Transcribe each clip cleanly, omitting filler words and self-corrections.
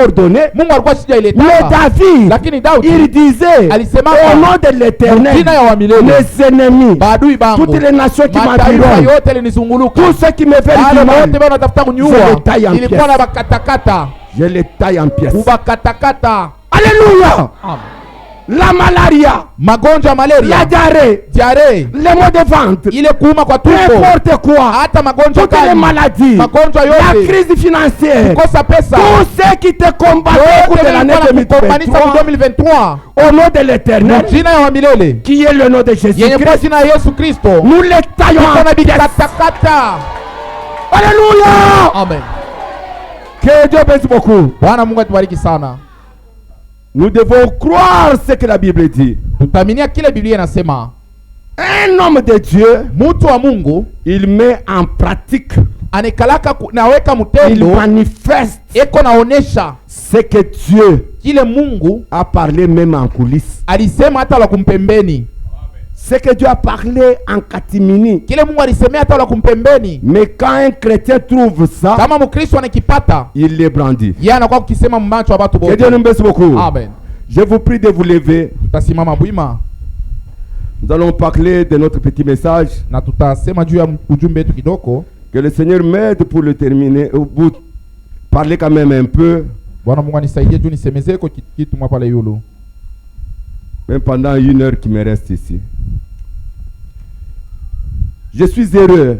ordonné. Mais David, il disait au nom de l'Éternel, les ennemis, toutes les nations qui m'environnent, tous ceux qui me veulent du mal, je les taille en pièces. Je les taille en pièces. Alléluia. La malaria, magonjwa malaria, la diarrhée, les maux de ventre, ile kuuma kwa tumbo, n'importe quoi, hata magonjwa toutes les maladies, magonjwa yote, la crise financière, kukosa pesa, tout ce qui te combat au cours de l'année 2023, au nom de l'Éternel, qui est le nom de Jésus-Christ, nous les taillons en pièces. Alléluia. Amen. Que Dieu bénisse beaucoup. Bwana Mungu atubariki sana. Nous devons croire ce que la Bible dit. Tutaminia kile Biblia inasema. Un homme de Dieu, mtu wa Mungu, il met en pratique, anikalaka naweka mtendo, il manifeste, eko naonesha ce que Dieu kile Mungu a parlé même en coulisses. Alisema hata la kumpembeni. Ce que Dieu a parlé en catimini. Kile Mungu alisemea hata la kumpembeni. Mais quand un chrétien trouve ça, kama mkristo anakipata, il les brandit. Yeye anakuwa kukisema mmacho wa watu wote. Que Dieu nous bénisse beaucoup. Amen. Je vous prie de vous lever. Tutasimama bwima. Nous allons parler de notre petit message. Na tutasema juu ya ujumbe wetu kidogo. Que le Seigneur m'aide pour le terminer. Vous parlez quand même un peu. Bwana Mungu anisaidie juu nisemezee kwa kitu mwa pale yulu. Même pendant 1 heure qui me reste ici. Je suis heureux.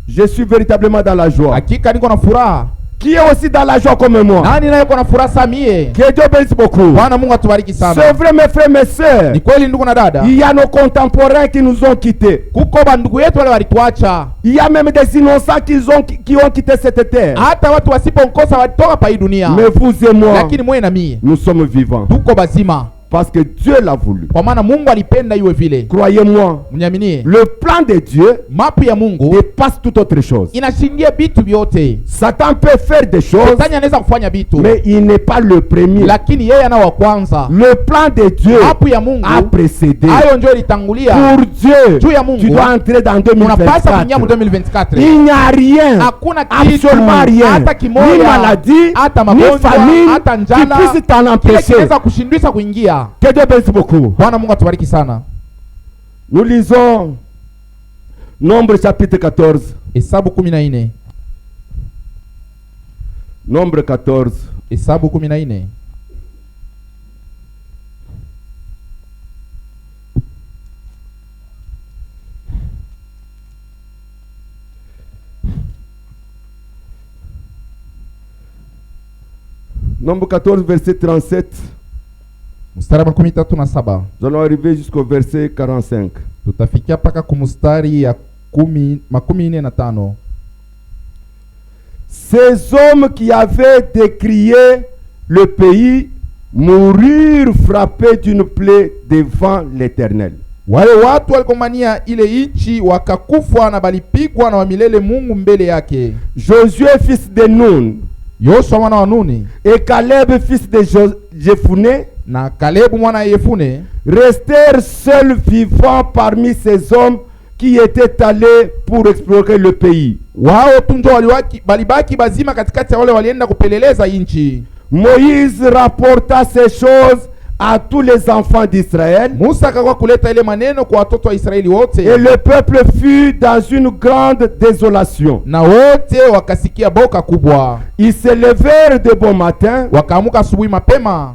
Je suis véritablement dans la joie. Hakika niko na furaha. Qui est aussi dans la joie comme moi. Nani naye yuko na furaha samie. Que Dieu bénisse beaucoup. Bwana Mungu atubariki sana. C'est vrai mes frères mes sœurs. Ni kweli ndugu na dada. Il y a nos contemporains qui nous ont quittés. Kuko bandugu yetu wale walituacha. Il y a même des innocents qui ont quitté cette terre. Hata watu wasiponkosa walitoka pa hii dunia. Mais vous et moi, lakini mwe na mie, nous sommes vivants. Tuko bazima. Parce que Dieu l'a voulu. Kwa maana Mungu alipenda iwe vile. Croyez-moi. Mniaminie. Le plan de Dieu mapu ya Mungu dépasse toute autre chose. Inashindia bitu vyote. Satan peut faire des choses. Satan anaweza kufanya bitu. Mais il n'est pas le premier. Lakini yeye ana wa kwanza. Le plan de Dieu mapu ya Mungu a précédé. Hayo ndio litangulia. Pour Dieu. Juu ya Mungu. Tu dois entrer dans 2024. Unapaswa kuingia mu 2024. Il n'y a rien. Hakuna kitu. Absolument rien. Hata kimoja. Ni maladie, hata magonjwa, ni famine, hata njala. Qui puisse t'en empêcher. Kinaweza kushindisha kuingia. Que Dieu bénisse beaucoup. Bwana Mungu atubariki sana. Nous lisons Nombre chapitre 14. Hesabu 14. Nombre 14. Hesabu 14. Nombre 14 verset 37. Mstari wa 37. Nous allons arriver jusqu'au verset 45. Tutafikia paka kumstari ya 45. Ces hommes qui avaient décrié le pays mourirent frappés d'une plaie devant l'Éternel. Wale watu walikomania ile nchi wakakufa na balipigwa na wamilele Mungu mbele yake. Josué fils de Nun, Yoshua mwana wa Nuni, et Caleb fils de Jephuné, na Kalebu mwana Yefune, restèrent seuls vivants parmi ces hommes qui étaient allés pour explorer le pays. Wao tunjo balibaki bazima katikati ya wale walienda kupeleleza nchi. Moïse rapporta ces choses à tous les enfants d'Israël. Musa akawa kuleta ile maneno kwa watoto wa Israeli wote. Et le peuple fut dans une grande désolation. Na wote wakasikia boka kubwa. Ils se levèrent de bon matin. Wakaamuka asubuhi mapema.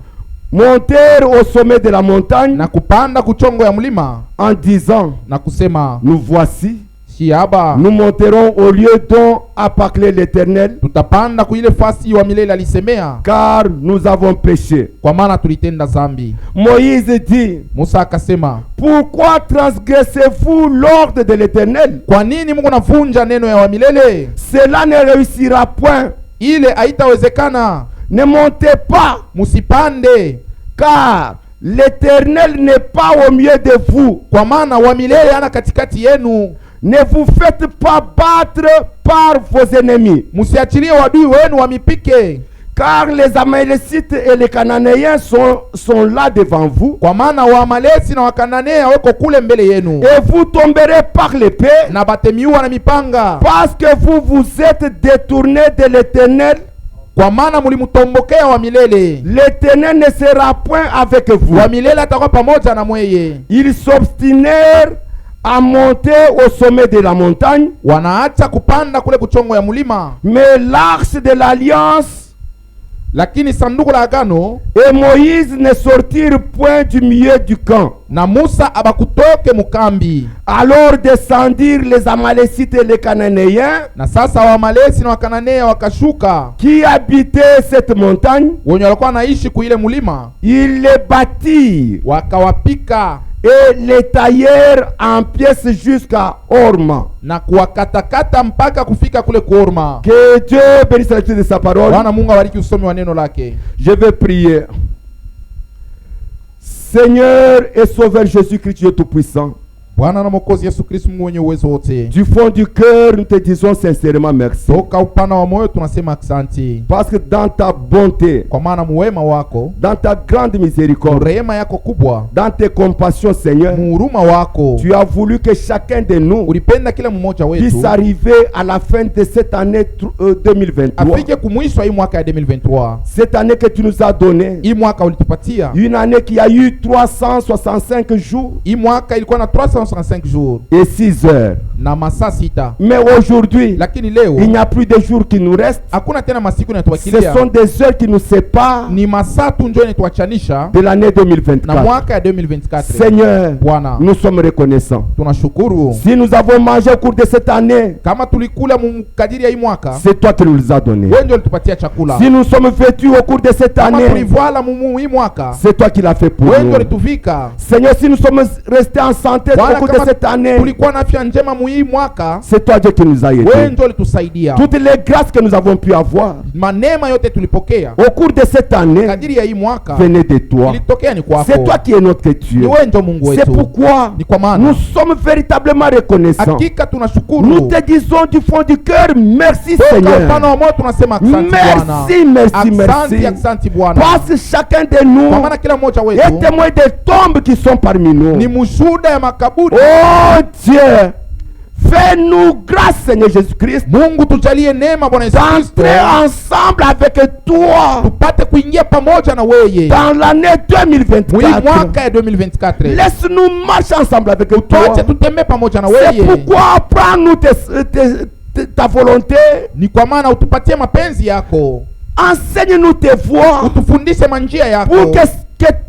Montèrent au sommet de la montagne. Na kupanda kuchongo ya mlima. En disant. Na kusema. Nous voici. Shiaba. Nous monterons au lieu dont a parlé l'Éternel. Tutapanda kuile fasi wa milele alisemea. Car nous avons péché. Kwa maana tulitenda zambi. Moïse dit. Musa akasema. Pourquoi transgressez-vous l'ordre de l'Éternel? Kwa nini Mungu navunja neno ya wa milele? Cela ne réussira point. Ile haitawezekana. Ne montez pas. Musipande. Car l'Éternel n'est pas au milieu de vous. Kwa maana wa milele ana katikati yenu. Ne vous faites pas battre par vos ennemis. Musiachilie wadui wenu wamipike. Car les Amalécites et les Cananéens sont là devant vous. Kwa maana wa Amaleki na wa Kananea wako kule mbele yenu. Et vous tomberez par l'épée. Na batemiwa na mipanga. Parce que vous vous êtes détournés de l'Éternel kwa maana mulimutombokea wa milele. L'Éternel ne sera point avec vous. Wa milele atakuwa pamoja na mweye. Ils s'obstinèrent à monter au sommet de la montagne. Wanaacha kupanda kule kuchongo ya mulima. Mais l'arche de l'alliance, lakini sanduku la agano, et Moïse ne sortirent point du milieu du camp. Na Musa abakutoke mukambi. Alors descendirent les Amalécites et les Cananéens. Na sasa Waamaleki na Wakananea wakashuka, qui habitaient cette montagne. Wenye walikuwa naishi kuile mulima. Ils les bâtirent. Wakawapika. Et les taillèrent en pièces jusqu'à Horma. Na kuwakatakata mpaka kufika kule Horma. Que Dieu bénisse la lecture de sa parole. Bwana Mungu abariki usomi wa neno lake. Je vais prier. Seigneur et Sauveur Jésus-Christ, Dieu Tout-Puissant, Bwana na Mwokozi Yesu Kristo Mungu mwenye uwezo wote, du fond du cœur nous te disons sincèrement merci. Toka upana wa moyo tunasema asante. Parce que dans ta bonté, kwa maana muwema wako, dans ta grande miséricorde, rehema yako kubwa, dans tes compassions Seigneur, huruma wako, tu as voulu que chacun de nous ulipenda kila mmoja wetu puisse arriver à la fin de cette année 2023. Afike kumwisho hii mwaka ya 2023. Cette année que tu nous as donné, hii mwaka ulitupatia, une année qui a eu 365 jours. Hii mwaka ilikuwa na 365 jours et 6 heures. Na masaa 6. Mais aujourd'hui, lakini leo il n'y a plus de jours qui nous restent. Hakuna tena masiku yanatuachilia. Ce sont des heures qui nous séparent. Ni masaa tu ndio yanatuachanisha de l'année 2024. Na mwaka ya 2024. Seigneur, Bwana, nous sommes reconnaissants. Tunashukuru. Si nous avons mangé au cours de cette année, kama tulikula kadiri ya hii mwaka, c'est toi qui nous as donné. Wewe ndio ulitupatia chakula. Si nous sommes vêtus au cours de cette année, kama tulivala hii mwaka, c'est toi qui l'as fait pour nous. Wewe ndio ulituvika. Seigneur, si nous sommes restés en santé au cours de cette année, tulikuwa na afya njema hii mwaka, c'est toi Dieu qui nous a aidés. Wewe ndio ulitusaidia. Toutes les grâces que nous avons pu avoir, manema yote tulipokea au cours de cette année, kadiri ya hii mwaka, venait de toi. Ilitokea ni kwako. C'est toi qui es notre Dieu. Ni wewe ndio Mungu wetu. C'est pourquoi ni kwa maana nous sommes véritablement reconnaissants. Hakika tunashukuru. Nous te disons du fond du cœur merci Seigneur. Merci Bwana. Parce que chacun de nous est témoin des tombes qui sont parmi nous. Ni mushuhuda ya makaburi. Oh Dieu, fais-nous grâce Seigneur Jésus-Christ. Mungu tujalie neema Bwana Yesu Kristo. D'entrer ensemble avec toi. Tupate kuingia pamoja na wewe. Dans l'année 2024. Mwaka ya 2024. Laisse-nous marcher ensemble avec toi. Tuache tutembe pamoja na wewe. C'est pourquoi apprends-nous ta volonté. Ni kwa maana utupatie mapenzi yako. Enseigne-nous tes voies. Utufundishe manjia yako. Pour que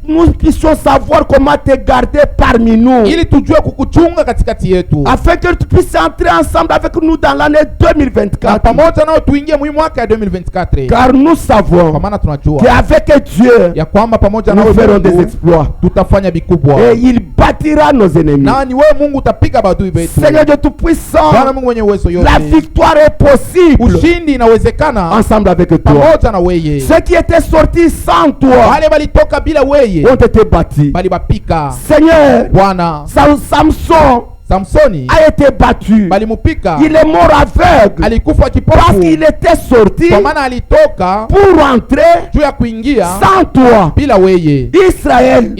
nous puissions savoir comment te garder parmi nous. Ili tujue kukuchunga katikati yetu. Afin que tu puisses entrer ensemble avec nous dans l'année 2024. Pamoja nao tuingie mwaka ya 2024. Car nous savons kwa maana tunajua qu'avec Dieu ya kwamba pamoja nous ferons des exploits. Tutafanya vikubwa. Et il bâtira nos ennemis. Na ni wewe Mungu utapiga badui wetu. Seigneur Dieu tout puissant. Bwana Mungu mwenye uwezo yote. La victoire est possible. Ushindi inawezekana ensemble avec toi. Pamoja na wewe. Ceux qui étaient sortis sans toi. Wale walitoka bila wewe. Ont été bâtis. Bali bapika. Seigneur. Bwana. Samson a été battu. Il est mort aveugle. Alikufa kipofu. Parce qu'il était sorti. Kwa maana alitoka pour rentrer. Juu ya kuingia. Sans toi. Bila wewe. Israël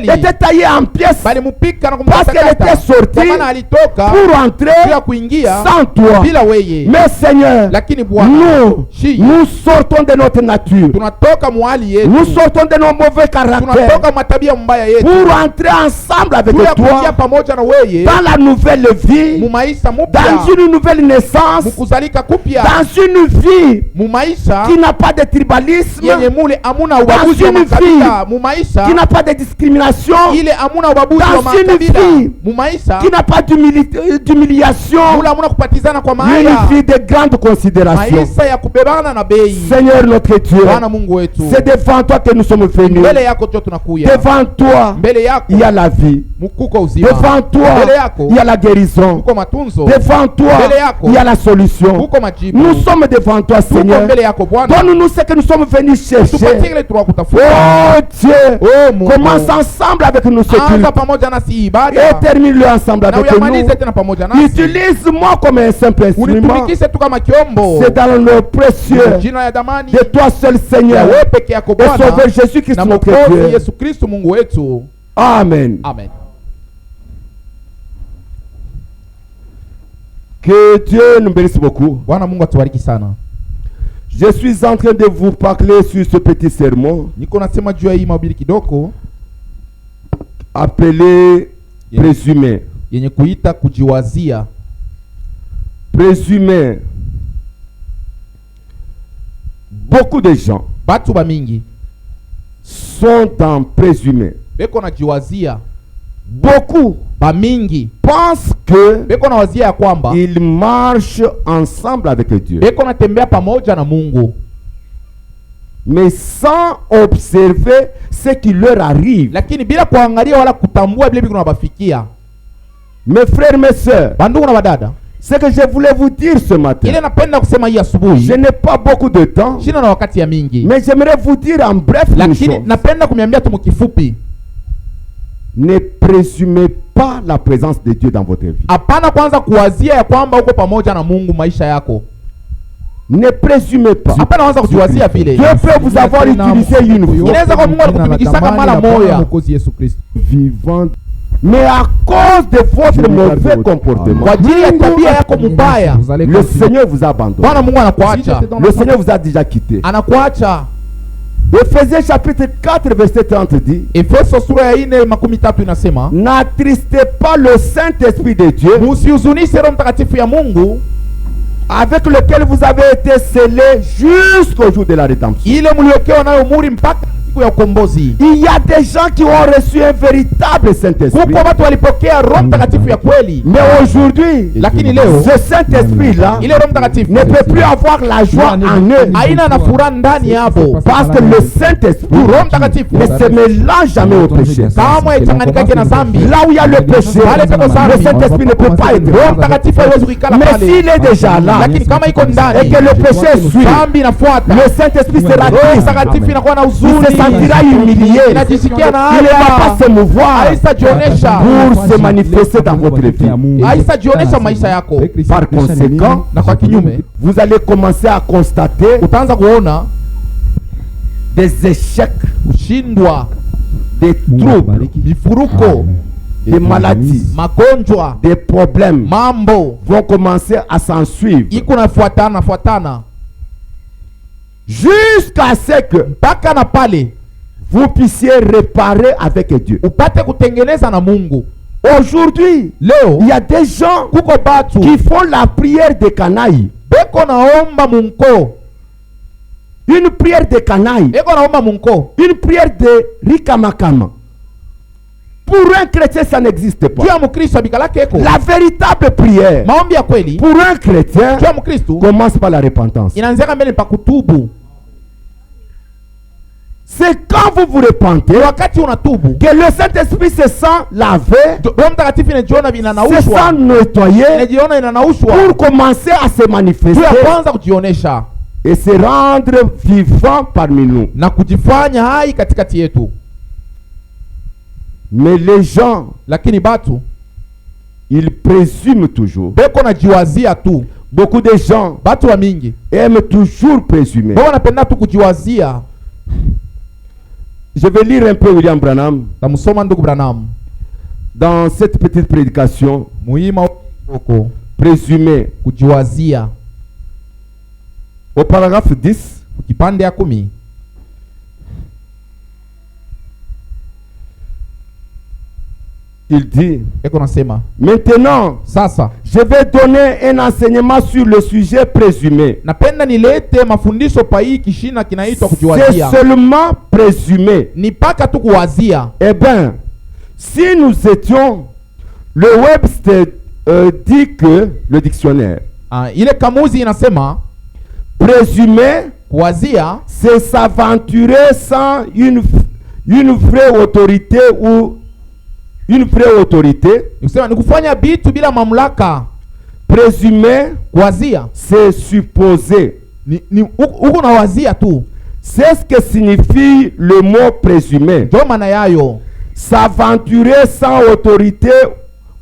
était taillé en pièces. Parce qu'elle était sortie. Kwa maana alitoka pour rentrer. Juu ya kuingia. Sans toi. Bila wewe. Mais Seigneur. Lakini Bwana. Nous sortons de notre nature. Tunatoka mwali yetu. Nous sortons de nos mauvais caractères. Tunatoka matabia mbaya yetu. Pour rentrer ensemble avec toi. Pamoja na wewe. Dans la nouvelle vie, dans une nouvelle naissance, dans une vie qui n'a pas de tribalisme, dans une vie qui n'a pas de discrimination, dans une vie qui n'a pas d'humiliation, une vie de grande considération. Seigneur notre Dieu, c'est devant toi que nous sommes venus. Devant toi, il y a la vie. Devant toi, il y a la guérison. Devant toi, il y a la solution. Nous sommes devant toi, Seigneur. Donne-nous ce que nous sommes venus chercher. Oh Dieu, commence ensemble avec nous ce culte. Et termine-le ensemble avec nous. Utilise-moi comme un simple instrument. C'est dans le précieux de toi seul, Seigneur. Et Sauveur Jésus-Christ, notre Dieu. Amen. Amen. Que Dieu nous bénisse beaucoup. Bwana Mungu atubariki sana. Je suis en train de vous parler sur ce petit sermon niko nasema juu ya hii mahubiri kidogo appelé présumé. yenye kuita kujiwazia. Présumé. Beaucoup de gens batu ba mingi sont dans présumé. beko na jiwazia. Beaucoup ba mingi pensent que beko na wazia ya kwamba ils marchent ensemble avec Dieu, beko na tembea pamoja na Mungu, mais sans observer ce qui leur arrive. lakini bila kuangalia wala kutambua vile biko nabafikia. Mes frères, mes sœurs, Bandugu na badada, ce que je voulais vous dire ce matin, ile napenda kusema hii asubuhi, je n'ai pas beaucoup de temps, shina na wakati ya mingi, mais j'aimerais vous dire en bref une lakini chose. napenda kumiambia tu mkifupi, Ne présumez pas la présence de Dieu dans votre vie. hapana kwanza kuwazia ya kwamba uko pamoja na Mungu maisha yako. Ne présumez pas. Hapana kwanza kujiwazia vile. Dieu peut vous avoir utilisé une fois. Inaweza kwa Mungu alikutumikisha mara moja. Vivant. Mais à cause de votre mauvais comportement, kwa ajili ya tabia yako mbaya, le Seigneur vous a abandonné. Bwana Mungu anakuacha. Le Seigneur vous a déjà quitté. Anakuacha. Ephésiens chapitre 4 verset 30 dit, Efeso sura ya 4:13 inasema, n'attristez pas le Saint-Esprit de Dieu, msihuzunishe Roho Mtakatifu ya Mungu, avec lequel vous avez été scellés jusqu'au jour de la rédemption. ile mliokewa nayo muhuri mpaka siku ya ukombozi. Il y a des gens qui ont reçu un véritable Saint-Esprit. Kuko watu walipokea Roho Mtakatifu ya kweli. Mais aujourd'hui, Lakini leo ce Saint-Esprit-là ile Roho Mtakatifu ne peut plus avoir la joie en eux. haina na furaha ndani yabo, Parce que le Saint-Esprit Roho Mtakatifu ne se mélange jamais au péché. kama ichanganikake na dhambi. Là où il y a le péché, le Saint-Esprit ne peut pas être. Roho Mtakatifu haiwezi kuikala Mais pale. s'il est déjà là Lakini kama iko et ndani que le péché suit, dhambi inafuata, le Saint-Esprit sera Roho triste. Mtakatifu inakuwa na Il huzuni, se sentira humilié. inajisikia na Il ne va pas haya, se mouvoir haisajionesha pour se manifester dans votre vie. haisajionesha maisha yako. Par conséquent, Na kwa kinyume vous allez commencer à constater utaanza kuona des échecs, kushindwa, des troubles, mifuruko, des maladies, magonjwa, des problèmes mambo vont commencer à s'en suivre iko nafuatana jusqu'à ce que mpaka na pale vous puissiez réparer avec Dieu. upate kutengeneza na Mungu. Aujourd'hui, Leo il y a des gens kuko batu qui font la prière de Canaï. beko naomba munko, Une prière de Canaï, beko naomba munko, une prière de Rikamakama. Pour un chrétien, ça n'existe pas. juu ya Mkristo bikalake eko La véritable prière maombi ya kweli. pour un chrétien Juu ya Mkristo commence par la repentance. inaanzia mbele pa kutubu. C'est quand vous vous repentez Wakati unatubu que le Saint-Esprit se sent lavé, Roho Mtakatifu inajiona se sent vinanaushwa, nettoyé inajiona inanaushwa pour commencer à se juu ya manifester kwanza kujionesha et se rendre vivant parmi nous. na kujifanya hai katikati yetu. Mais les gens, Lakini batu ils présument toujours. beko najiwazia tu. Beaucoup de gens Batu wa mingi aiment toujours présumer. beko napenda tu kujiwazia. Je vais lire un peu William Branham Tamusoma ndugu Branham dans cette petite prédication. muhimu huko Présumer. kujiwazia, Au paragraphe 10, kipande ya 10. il dit, Eko nasema maintenant, sasa je vais donner un enseignement sur le sujet présumé. napenda nilete mafundisho pa hii kishina kinaitwa C'est kujiwazia. seulement présumé. Ni paka tu kuwazia. Eh bien, si nous étions, le Webster dit que, le dictionnaire, Ile kamuzi inasema présumer, kuwazia c'est s'aventurer sans une vraie autorité ou une vraie autorité. ni kufanya bitu bila mamlaka. Présumer, Kuwazia c'est supposer. uko na wazia tu. C'est ce que signifie le mot présumer. Ndio maana yayo. S'aventurer sans autorité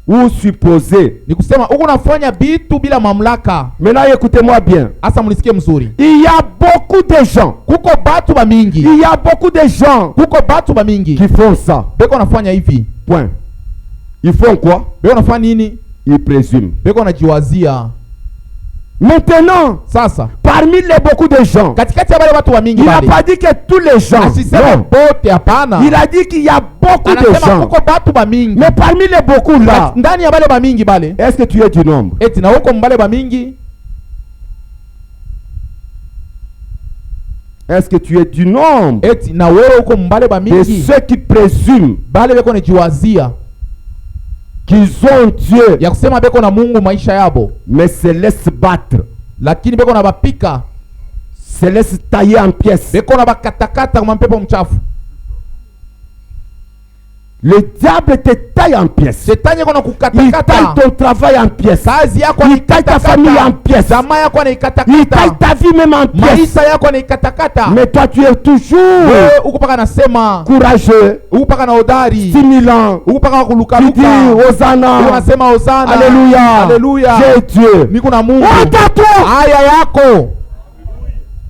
ou supposer. Ni kusema uko nafanya bitu bila mamlaka. Maintenant, écoutez-moi bien. Asa mlisikie mzuri. Il y a beaucoup de gens. Kuko batu ba mingi. Il y a beaucoup de gens Kuko batu ba mingi qui font ça. beko nafanya hivi. Point. Ils font quoi? Beko nafanya nini? Ils présument. Beko najiwazia. Maintenant, Sasa par parmi les beaucoup de gens, il n'a pas dit que tous les gens. Non. Il a dit qu'il y a beaucoup de gens. Mais parmi les beaucoup là, est-ce que tu es du nombre? Est-ce que tu es du nombre de ceux qui présument qu'ils ont Dieu, mais se laissent battre, se laissent tailler en pièces? Le diable te taille en pièces. Il taille ton travail en pièces. Il taille ta famille en pièces. Il taille ta vie même en pièces. Mais toi tu es toujours courageux, stimulant. Tu dis Hosanna, Alléluia, j'ai Dieu. Honte à toi.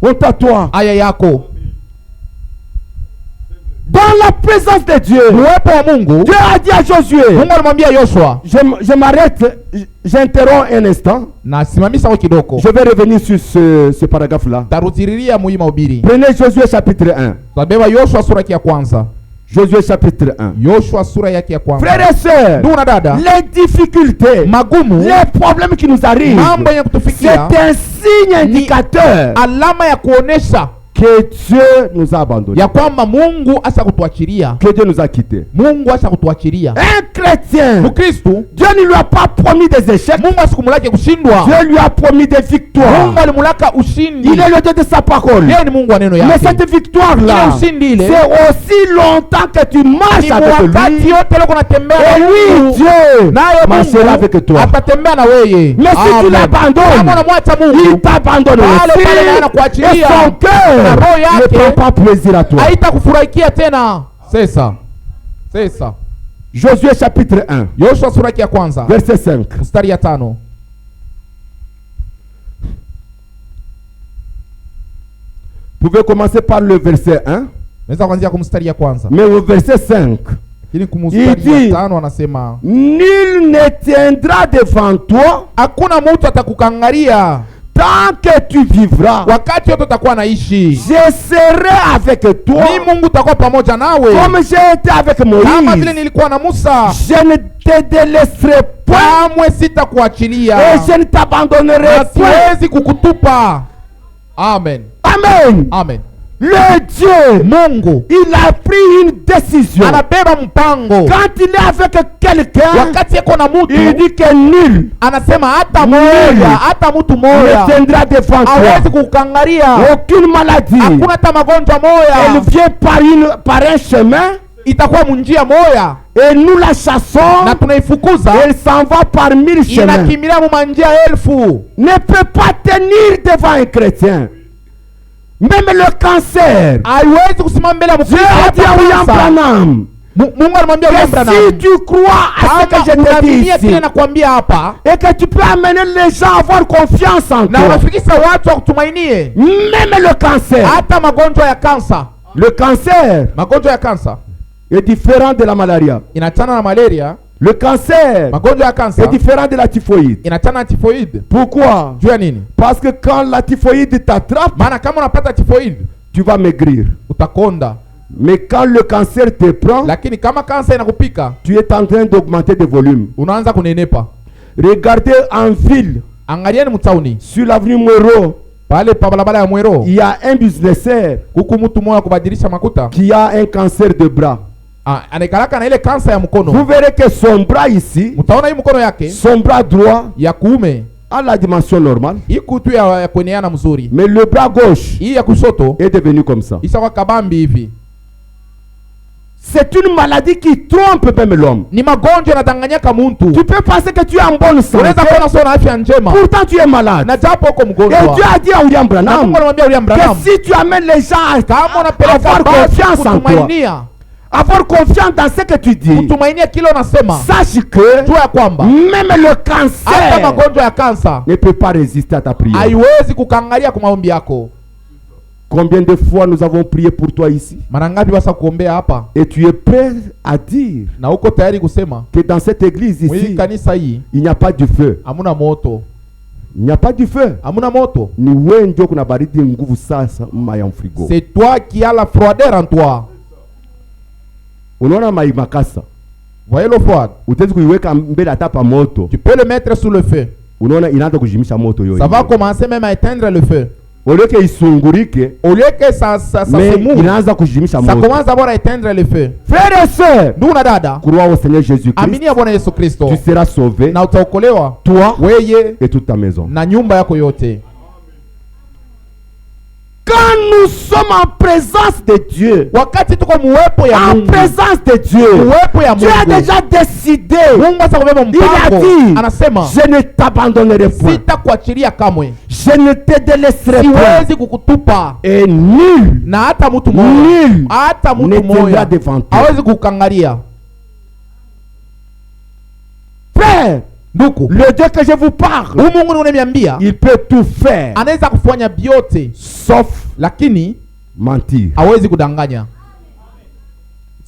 Honte à toi. Dans la présence de Dieu, Dieu a dit à Josué, je m'arrête, j'interromps un instant. Je vais revenir sur ce paragraphe-là. Prenez Josué chapitre 1. Josué chapitre 1. Frères et sœurs, les difficultés, les problèmes qui nous arrivent, c'est un signe indicateur que Dieu nous a abandonnés, que Dieu nous a quittés. Un chrétien, Dieu ne lui a pas promis des échecs, Dieu lui a promis des victoires. Il est le Dieu de sa parole. Mais cette victoire-là, c'est aussi longtemps que tu marches avec lui, et lui, Dieu, marchera avec toi. Mais si tu l'abandonnes, il t'abandonne aussi, et son cœur ne prend pas plaisir à toi. C'est ça. Josué chapitre 1. Verset 5. Vous pouvez commencer par le verset 1. Mais au verset 5, il dit, nul ne tiendra devant toi tant que tu vivras. Je serai avec toi comme j'ai été avec Moïse. Je ne te délaisserai pas et je ne t'abandonnerai pas. Amen. Le Dieu, il a pris une décision. Quand il est avec quelqu'un, il dit que nul ne tiendra devant toi. Aucune maladie, elle vient par un chemin, et nous la chassons, elle s'en va par 1000 chemins. Ne peut pas tenir devant un chrétien. Même le cancer, Dieu a dit à William Branham, si tu crois à ce que je te dis ici, et que tu peux amener les gens à avoir confiance en toi, même le cancer est différent de la malaria. Le cancer est différent de la typhoïde. Pourquoi? Parce que quand la typhoïde t'attrape, tu vas maigrir. Mais quand le cancer te prend, tu es en train d'augmenter de volume. Regardez en ville, sur l'avenue Mwero, il y a un businessaire qui a un cancer de bras. Vous verrez que son bras ici, son bras droit a la dimension normale, mais le bras gauche est devenu comme ça. C'est une maladie qui trompe même l'homme. Tu peux penser que tu es en bonne santé, pourtant tu es malade. Et Dieu a dit à William Branham que si tu amènes les gens à avoir confiance en toi, avoir confiance dans ce que tu dis, sache que même le cancer ne peut pas résister à ta prière. Combien de fois nous avons prié pour toi ici, et tu es prêt à dire que dans cette église ici, il n'y a pas de feu. Il n'y a pas du feu. Hamuna moto. Ni wewe ndio kuna baridi nguvu sasa ya frigo. C'est toi qui as la froideur en toi. Unaona mai makasa. Voyez l'eau froide. Utaweza kuiweka mbele hata pa moto. Tu peux le mettre sous le feu. Unaona inaanza kujimisha moto yoyo. Ça va commencer même à éteindre le feu. Au lieu que isungurike, au lieu que ça se mouve, inaanza kujimisha moto. Ça commence d'abord à éteindre le feu. Frères et sœurs, ndugu na dada, crois au Seigneur Jésus-Christ. Amini Bwana Yesu Kristo. Tu seras sauvé. Na utaokolewa. Toi, weye et toute ta maison. Na nyumba yako yote. Quand nous sommes en présence de Dieu, wakati tuko muwepo ya Mungu, en présence de Dieu, muwepo ya Mungu, Dieu a déjà décidé. Mungu asakubeba mpango. Il a dit, anasema, je ne t'abandonnerai point. Sitakuachilia kamwe. Je ne te délaisserai point. Siwezi kukutupa. Et nul, na hata mtu mmoja, nul hata mtu mmoja hawezi kukangalia. Frère, le Dieu que je vous parle, il peut tout faire, anaweza kufanya vyote, sauf lakini mentir. hawezi kudanganya.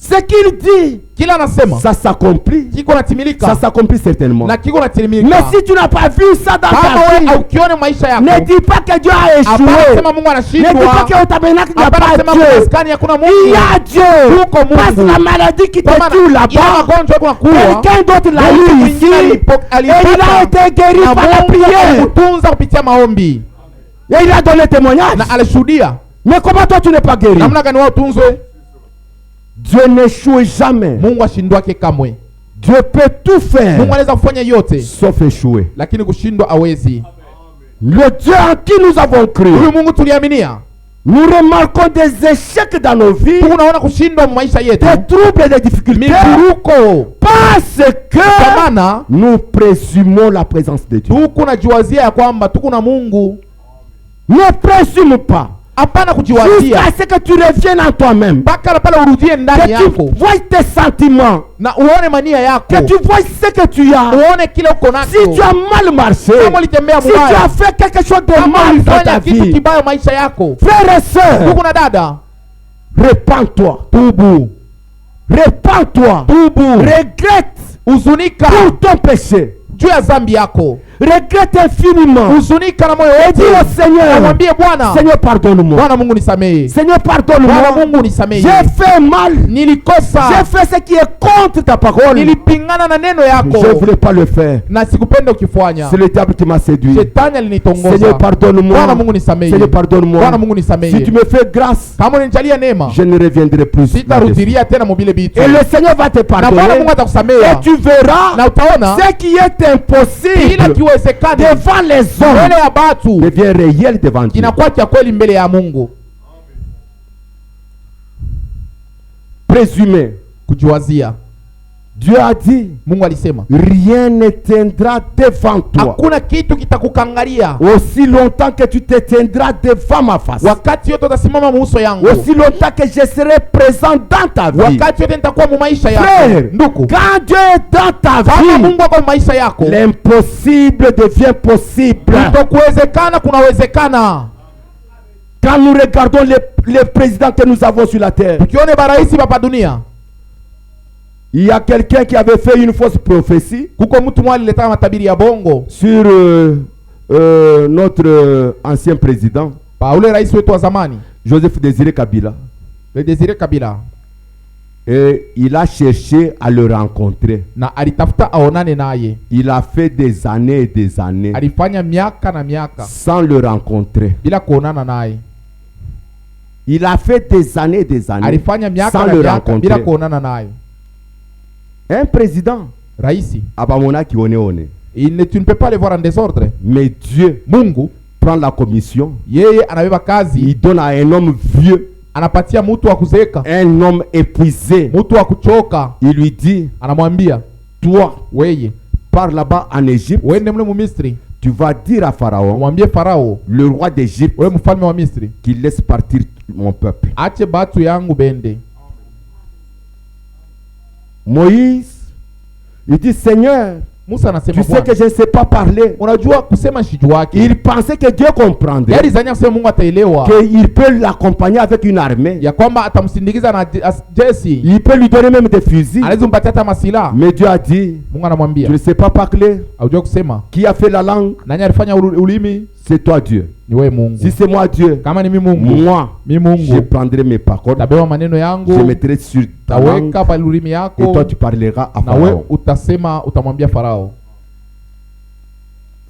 Ce qu'il dit, kila anasema, ça s'accomplit. Kiko natimilika. Ça s'accomplit certainement. Na kiko natimilika. Mais si tu n'as pas vu ça dans ta vie, ukione maisha yako, ne dis pas que Dieu a échoué. Ne dis pas qu'au tabernacle il n'y a pas Dieu. Il y a Dieu. Parce que la maladie qui te tue là-bas, quelqu'un d'autre l'a eu ici. Et il a été guéri par la prière. Et il a donné témoignage. Mais comment toi tu n'es pas guéri? Dieu n'échoue jamais. Mungu ashindwake kamwe. Dieu peut tout faire. Mungu anaweza kufanya yote, sauf échouer. Lakini kushindwa hawezi. Le Dieu en qui nous avons cru, huyu Mungu tuliaminia, nous remarquons des échecs dans nos vies, tunaona kushindwa maisha yetu, des troubles et des difficultés, mivuruko, parce que nous présumons la présence de Dieu. Tukunajiwazia ya kwamba tuko na Mungu. Ne présume pas. Jusqu'à ce que tu reviennes en toi-même, que tu vois tes sentiments, que tu vois ce que tu as. Si tu as mal marché, si tu as fait quelque chose de mal dans ta vie, frère et soeur, répands-toi, répands-toi, regrette pour ton péché, regrette infiniment. Et dis au Seigneur, Seigneur pardonne-moi. Seigneur pardonne-moi. J'ai fait mal. J'ai fait ce qui est contre ta parole. Je ne voulais pas le faire. C'est le diable qui m'a séduit. Seigneur pardonne-moi. Seigneur pardonne-moi. Si tu me fais grâce, je ne reviendrai plus. Et le Seigneur va te pardonner. Et tu verras ce qui est impossible devant les hommes devient réel devant Dieu. Présumer, kujiwazia. Dieu a dit, Mungu alisema, rien ne tiendra devant toi. Hakuna kitu kitakukangalia. Aussi longtemps que tu te tiendras devant ma face. Wakati yote utasimama muso yangu. Aussi longtemps que je serai présent dans ta vie. Wakati yote nitakuwa mu maisha yako. Ndugu, quand Dieu est dans ta vie, Mungu ako maisha yako, l'impossible devient possible. Kutokuwezekana kunawezekana. Quand nous regardons les présidents que nous avons sur la terre, tukione baraisi hapa dunia, il y a quelqu'un qui avait fait une fausse prophétie sur notre ancien président, Joseph Désiré Kabila. Le Désiré Kabila. Et il a cherché à le rencontrer. Il a fait des années et des années sans le rencontrer. Il a fait des années et des années sans le rencontrer. Un président, Raisi, tu ne peux pas le voir en désordre. Mais Dieu, Mungu, prend la commission. Il donne à un homme vieux, un homme épuisé. Il lui dit, toi, pars là-bas en Égypte. Tu vas dire à Pharaon, le roi d'Égypte, qu'il laisse partir mon peuple. Moïse, il dit, Seigneur, Musa anasema tu sais que je ne sais pas parler. Unajua kusema shijuaki. Il pensait que Dieu comprendrait. Yali zanya kusema Mungu ataelewa. Qu'il peut l'accompagner avec une armée. Ya kwamba atamsindikiza na jeshi. Il peut lui donner même des fusils. Anaweza kumpatia hata masila. Mais Dieu a dit, Mungu anamwambia, tu ne sais pas parler. Haujua kusema. Qui a fait la langue? Nani alifanya ulimi? C'est toi Dieu. Ni wewe Mungu. Si c'est moi Dieu, kama ni mimi Mungu, moi, je prendrai mes paroles. Tabewa maneno yangu. Je mettrai sur ta langue. Pa ulimi yako. Et toi tu parleras à Pharaon. Na wewe utasema, utamwambia Farao.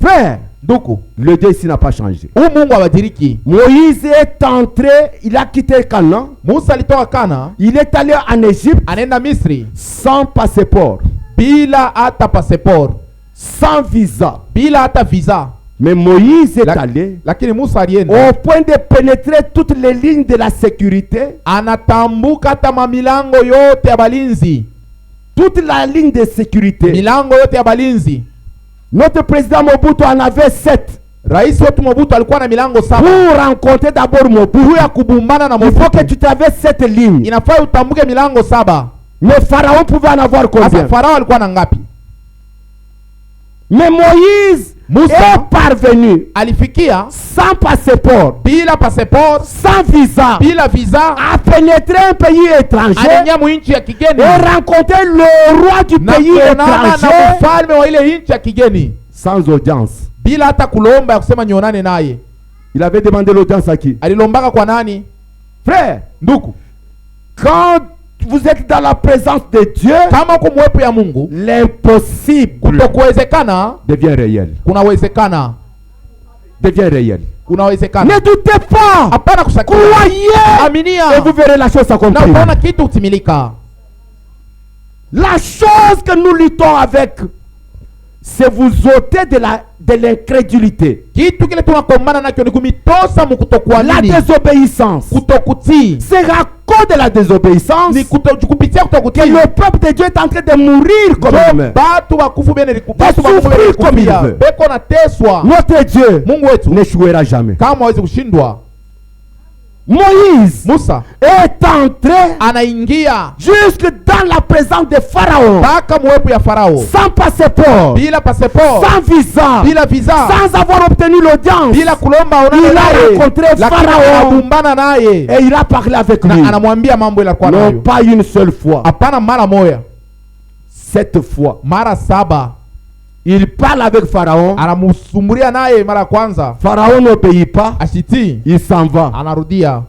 Frère, Ndugu, le Dieu ici n'a pas changé. Mungu habadiriki. Moïse est entré, il a quitté Canaan. Musa alitoka Kana. Il est allé en Égypte. Anaenda Misri. Sans passeport. Bila hata passeport. Sans visa. Bila hata visa. Mais Moïse est allé lakini Musa alienda au point de pénétrer toutes les lignes de la sécurité. Anatambuka hata milango yote ya balinzi. Toute la ligne de sécurité. Milango yote ya balinzi. Notre président Mobutu en avait 7. Rais wetu Mobutu alikuwa na milango 7. Pour rencontrer d'abord Mobutu ya kubumbana na Mobutu, il faut que tu traverses 7 lignes. Inafaa utambuke milango 7. Mais Pharaon pouvait en avoir combien? Asa Farao alikuwa na ngapi? Mais Moïse est parvenu alifikia sans passeport, bila passeport, sans visa, bila visa, à pénétrer un pays étranger et rencontrer le roi du pays étranger sans audience. Bila hata kulomba ya kusema nionane naye. Il avait demandé l'audience à qui? Alilombaka kwa nani? Frère, ndugu, quand vous êtes dans la présence de Dieu, kama uko mwepo ya Mungu, l'impossible kutokuwezekana devient réel. Kunawezekana. Devient réel. Kunawezekana. Ne doutez pas. Hapana kushakia. Croyez. Aminia. Et vous verrez la chose s'accomplir. Na unaona kitu utimilika. La chose que nous luttons avec, c'est vous ôter de l'incrédulité. La désobéissance. C'est à cause de la désobéissance que le peuple de Dieu est en train de mourir comme il meurt. De souffrir comme il veut. Notre Dieu n'échouera jamais. Moïse Musa est entré jusque dans la présence de Pharaon, sans passeport, sans visa, sans avoir obtenu l'audience. Il a rencontré Pharaon et il a parlé avec lui. Non pas une seule fois, 7 fois. Il parle avec Pharaon. Pharaon n'obéit pas. Il s'en va.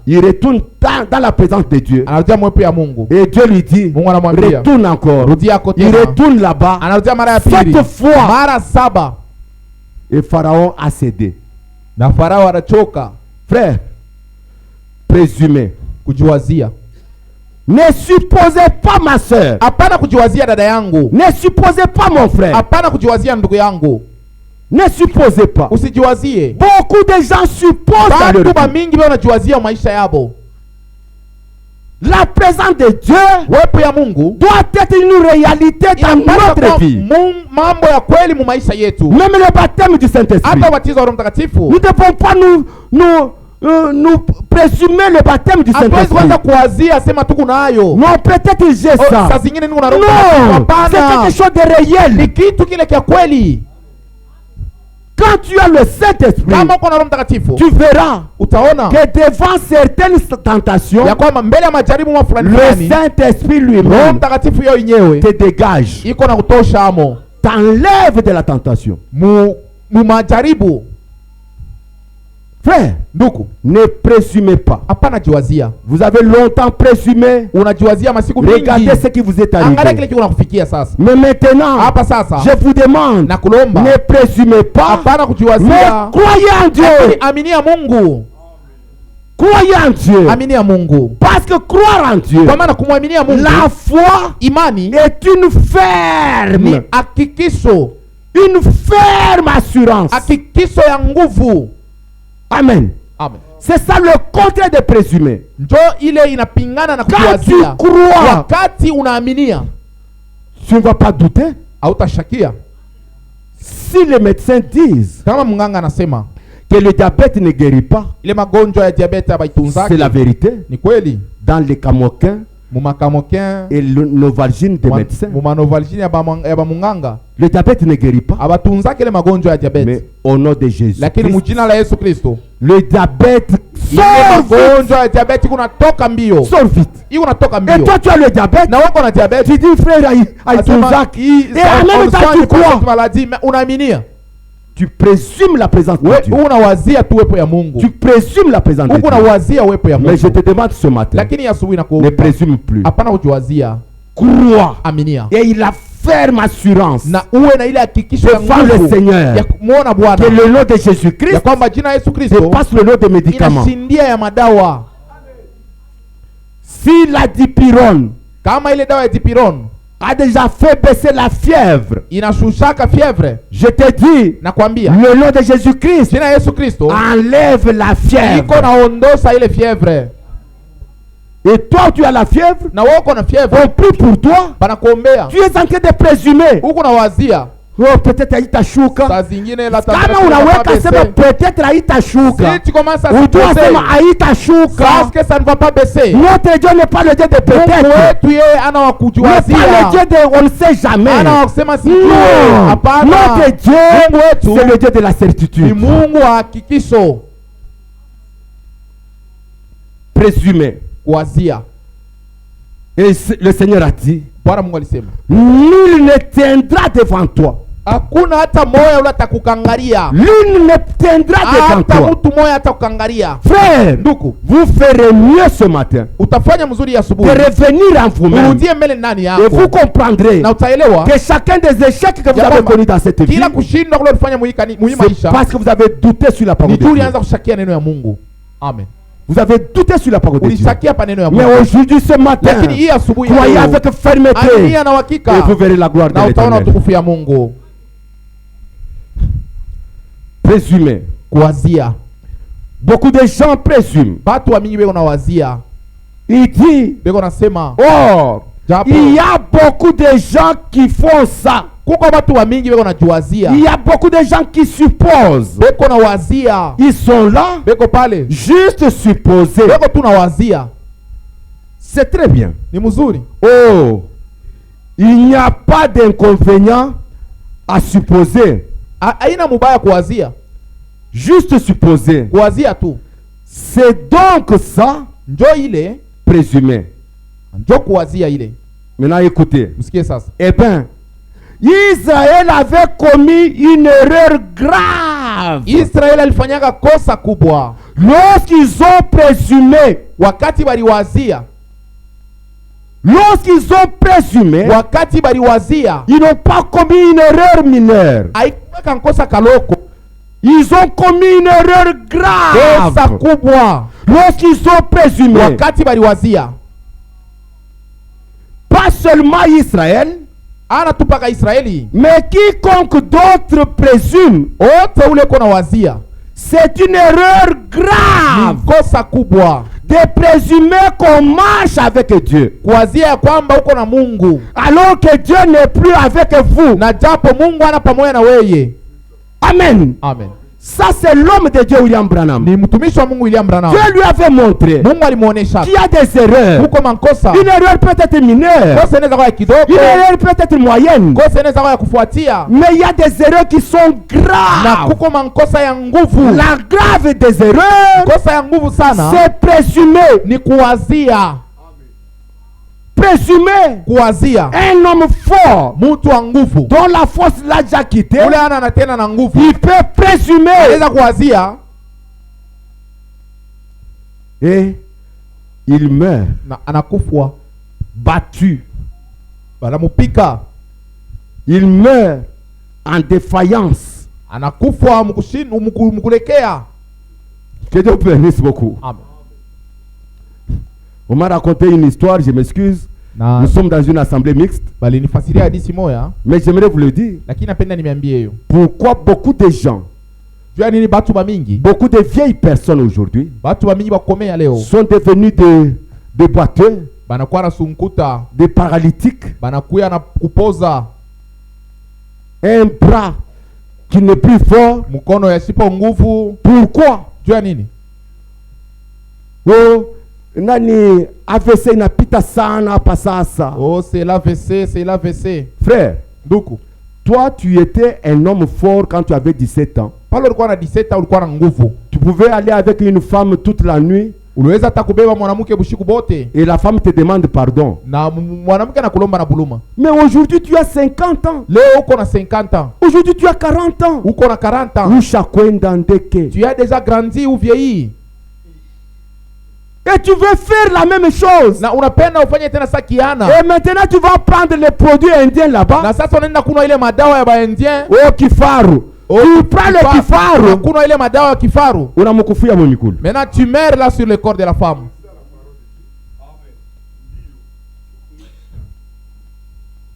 Il retourne dans la présence de Dieu. Et Dieu lui dit, retourne encore. Il retourne là-bas 7 fois. Et Pharaon a cédé. Frère, présumé. Ne supposez pas ma soeur. Hapana kujiwazia dada yangu. Ne supposez pas mon frère. Hapana kujiwazia ndugu yangu. Ne supposez pas. Usijiwazie. Beaucoup de gens supposent dans leur vie. Mingi wanajiwazia maisha yabo. La présence de Dieu wepo ya Mungu doit être une réalité dans notre vie. Mambo ya kweli mu maisha yetu. Même le baptême du Saint-Esprit. Hata ubatizo wa Roho Mtakatifu. Nous ne devons pas nous présumer le baptême du Saint-Esprit. Non, peut-être j'ai ça. Non, c'est quelque chose de réel. Quand tu as le Saint-Esprit, tu verras que devant certaines tentations, le Saint-Esprit lui-même te dégage, t'enlève de la tentation. Frère, ne présumez pas. Vous avez longtemps présumé. Regardez ce qui vous est arrivé. Mais maintenant, je vous demande, ne présumez pas, mais croyez en Dieu. Croyez en Dieu. Parce que croire en Dieu, la foi est une ferme assurance. Amen. C'est ça le contraire de présumer. Quand tu crois, tu ne vas pas douter. Si les médecins disent que le diabète ne guérit pas, c'est la vérité. Dans les Camoquins, et le Novalgine des médecins. Le diabète ne guérit pas. Mais au nom de Jésus, le diabète sort vite. Et toi tu as le diabète. Tu dis frère Isaac, et en même temps tu crois. Tu présumes la présence de Dieu. Tu présumes la présence de Dieu. Mais je te demande ce matin, ne présume plus. Crois. Et il a ferme assurance devant le Seigneur que le nom de Jésus-Christ dépasse le nom des médicaments. Si la dipyrone a déjà fait baisser la fièvre, je te dis, le nom de Jésus-Christ enlève la fièvre. Et toi tu as la fièvre, on prie pour toi, tu es en train de présumer, oh peut-être haitashuka. Kama unaweka sema peut-être haitashuka, ou tu sema haitashuka, notre Dieu n'est pas le Dieu de peut-être, n'est pas le Dieu de on ne sait jamais. Non, notre Dieu c'est le Dieu de la certitude. Présumer. Et le Seigneur a dit, nul ne tiendra devant toi. L'une ne tiendra devant toi. Frère, vous ferez mieux ce matin de revenir en vous-même. Et vous comprendrez que chacun des échecs que vous avez connus dans cette vie, c'est parce que vous avez douté sur la parole de Dieu. Amen. Vous avez douté sur la parole de Dieu. Mais aujourd'hui, ce matin, croyez avec fermeté et vous verrez la gloire de l'Éternel. Présumer. Beaucoup de gens présument. Il dit, or, il y a beaucoup de gens qui font ça. Il y a beaucoup de gens qui supposent. Ils sont là, juste supposés. C'est très bien. Oh, il n'y a pas d'inconvénient à supposer. Juste supposer. C'est donc ça, présumé. Maintenant écoutez. Eh bien, Israël avait commis une erreur grave. Lorsqu'ils ont présumé, ils n'ont pas commis une erreur mineure. Ils ont commis une erreur grave. Lorsqu'ils ont présumé, pas seulement Israël, mais quiconque d'autre présume, c'est une erreur grave de présumer qu'on marche avec Dieu alors que Dieu n'est plus avec vous. Amen. Ça c'est l'homme de Dieu William Branham. Dieu lui avait montré qu'il y a des erreurs. Une erreur peut être mineure, une erreur peut être moyenne, mais il y a des erreurs qui sont graves. La grave des erreurs, c'est présumer. Présumer un homme fort dont la force l'a déjà quitté, il peut présumer et il meurt battu. Il meurt en défaillance. Que Dieu bénisse beaucoup. On m'a raconté une histoire, je m'excuse. Nous sommes dans une assemblée mixte. Mais j'aimerais vous le dire. Pourquoi beaucoup de gens, beaucoup de vieilles personnes aujourd'hui sont devenus des boiteux, des paralytiques, un bras qui n'est plus fort. Pourquoi? Oh, Nani AVC inapita sana hapa sasa. Oh, c'est l'AVC, c'est l'AVC. Frère, Nduku, toi tu étais un homme fort quand tu avais 17 ans. pale ulikuwa na 17 ulikuwa na nguvu. Tu pouvais aller avec une femme toute la nuit. Uliweza hata kubeba mwanamke bushiku bote. Et la femme te demande pardon. Na mwanamke anakulomba na buluma. Mais aujourd'hui tu as 50 ans. Leo uko na 50 ans. Aujourd'hui tu as 40 ans. Uko na 40 ans. Usha kwenda ndeke. Tu as déjà grandi ou vieilli. Et tu veux faire la même chose. Na unapenda ufanye tena sakiana. Et maintenant tu vas prendre les produits indiens là-bas. Na sasa unaenda kunwa ile madawa ya baindien. Oh kifaru. Tu prends le kifaru. Kunwa ile madawa ya kifaru. Unamkufia mumikulu. Maintenant tu meurs là sur le corps de la femme.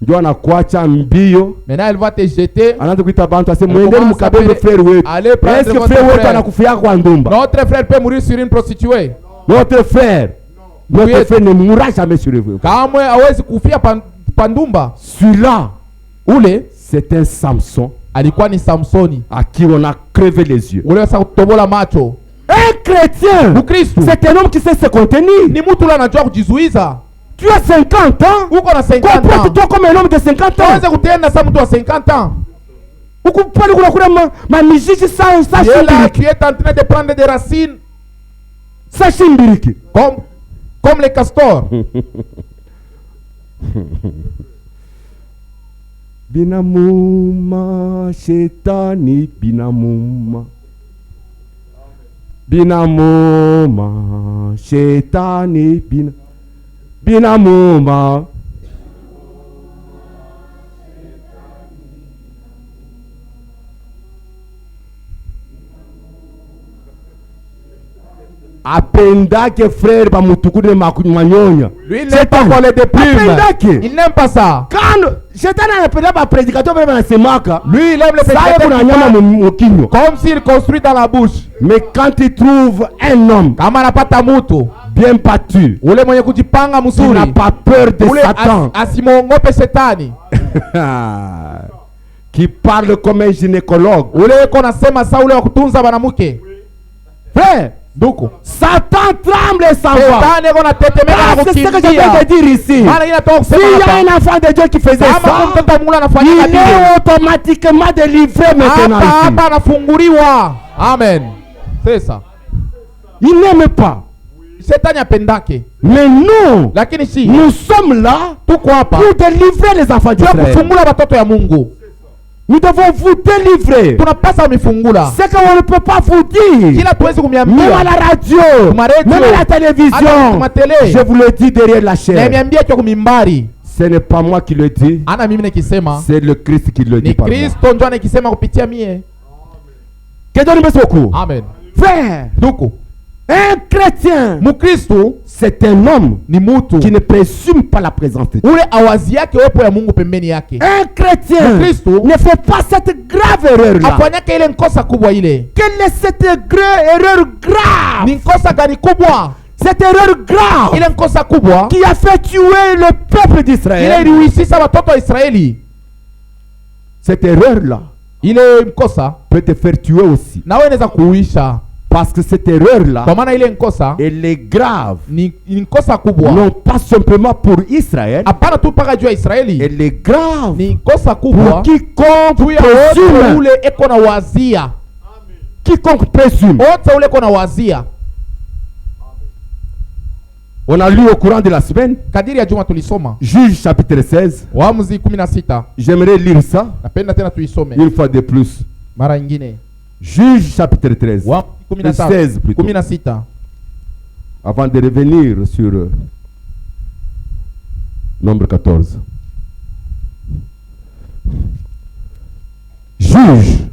Ndio anakuacha mbio. Maintenant elle va te jeter. Anaanza kuita bantu ase muendeni mkabebe frère wetu. Est-ce que frère wetu anakufia kwa ndumba? Notre frère peut mourir sur une prostituée. Notre frère ne mourra jamais sur vous. Kamwe hawezi kufia pandumba. Celui-là, ule c'est un Samson. Alikuwa ni Samsoni à qui on a crevé les yeux. Ule wasa kutobola macho. Un chrétien, c'est un homme qui sait se contenir. Ni mtu ule anajua kujizuiza. Tu as 50 ans. Uko na 50 ans. Comporte-toi comme un homme de 50 ans. Unaweza kutenda kama mtu wa 50 ans. Ukupali kuna ma mizizi sans chimbiriki. Tu es en train de prendre des racines sans chimbiriki. Comme les castors. Binamuma shetani binamuma. Binamuma shetani binamuma. Apenda que frère ba mutukune manyonya. Lui il n'aime pas coller des plumes. Il n'aime pas ça. Quand Satan anapenda ba prédicateur bana semaka. Lui il aime les prédicateurs comme s'il construit dans la bouche. Mais quand il trouve un homme kama anapata mtu bien battu, ule mwenye kujipanga mzuri, n'a pas peur de Satan, asimongope Shetani, qui parle comme un gynécologue, ule yuko nasema sa ule wa kutunza banamuke. Frère, Duku, Satan tremble et s'en va. Satan eko na tetemeka na kukimbia. C'est ce que je viens de dire ici. S'il y a un enfant de Dieu qui faisait ça, il est automatiquement délivré maintenant ici. Hapa anafunguliwa. Amen. C'est ça. Il n'aime pas. Shetani apendake. Mais nous, lakini si nous sommes là pour délivrer les enfants d'Israël. Kufungula watoto ya Mungu. Nous devons vous délivrer. Tunapasa mifungula. C'est qu'on ne peut pas vous dire. Kila tuwezi kumiambia. Même à la radio, même à la télévision. Je vous le dis derrière la chaîne. Ce n'est pas moi qui le dis. C'est le Christ qui le dit par moi. Que Dieu nous bénisse beaucoup. Amen. Frère, un chrétien, c'est un homme qui ne présume pas la présence de Dieu. Un chrétien ne fait pas cette grave erreur-là. Quelle est cette erreur grave? Cette erreur grave qui a fait tuer le peuple d'Israël. Cette erreur-là peut te faire tuer aussi. Parce que cette erreur-là, elle est grave. Non pas simplement pour Israël. Elle est grave pour quiconque présume. Quiconque présume. On a lu au courant de la semaine. Juge chapitre 16. J'aimerais lire ça une fois de plus. Juge chapitre 13. 16 plutôt. Avant de revenir sur nombre 14. Juge.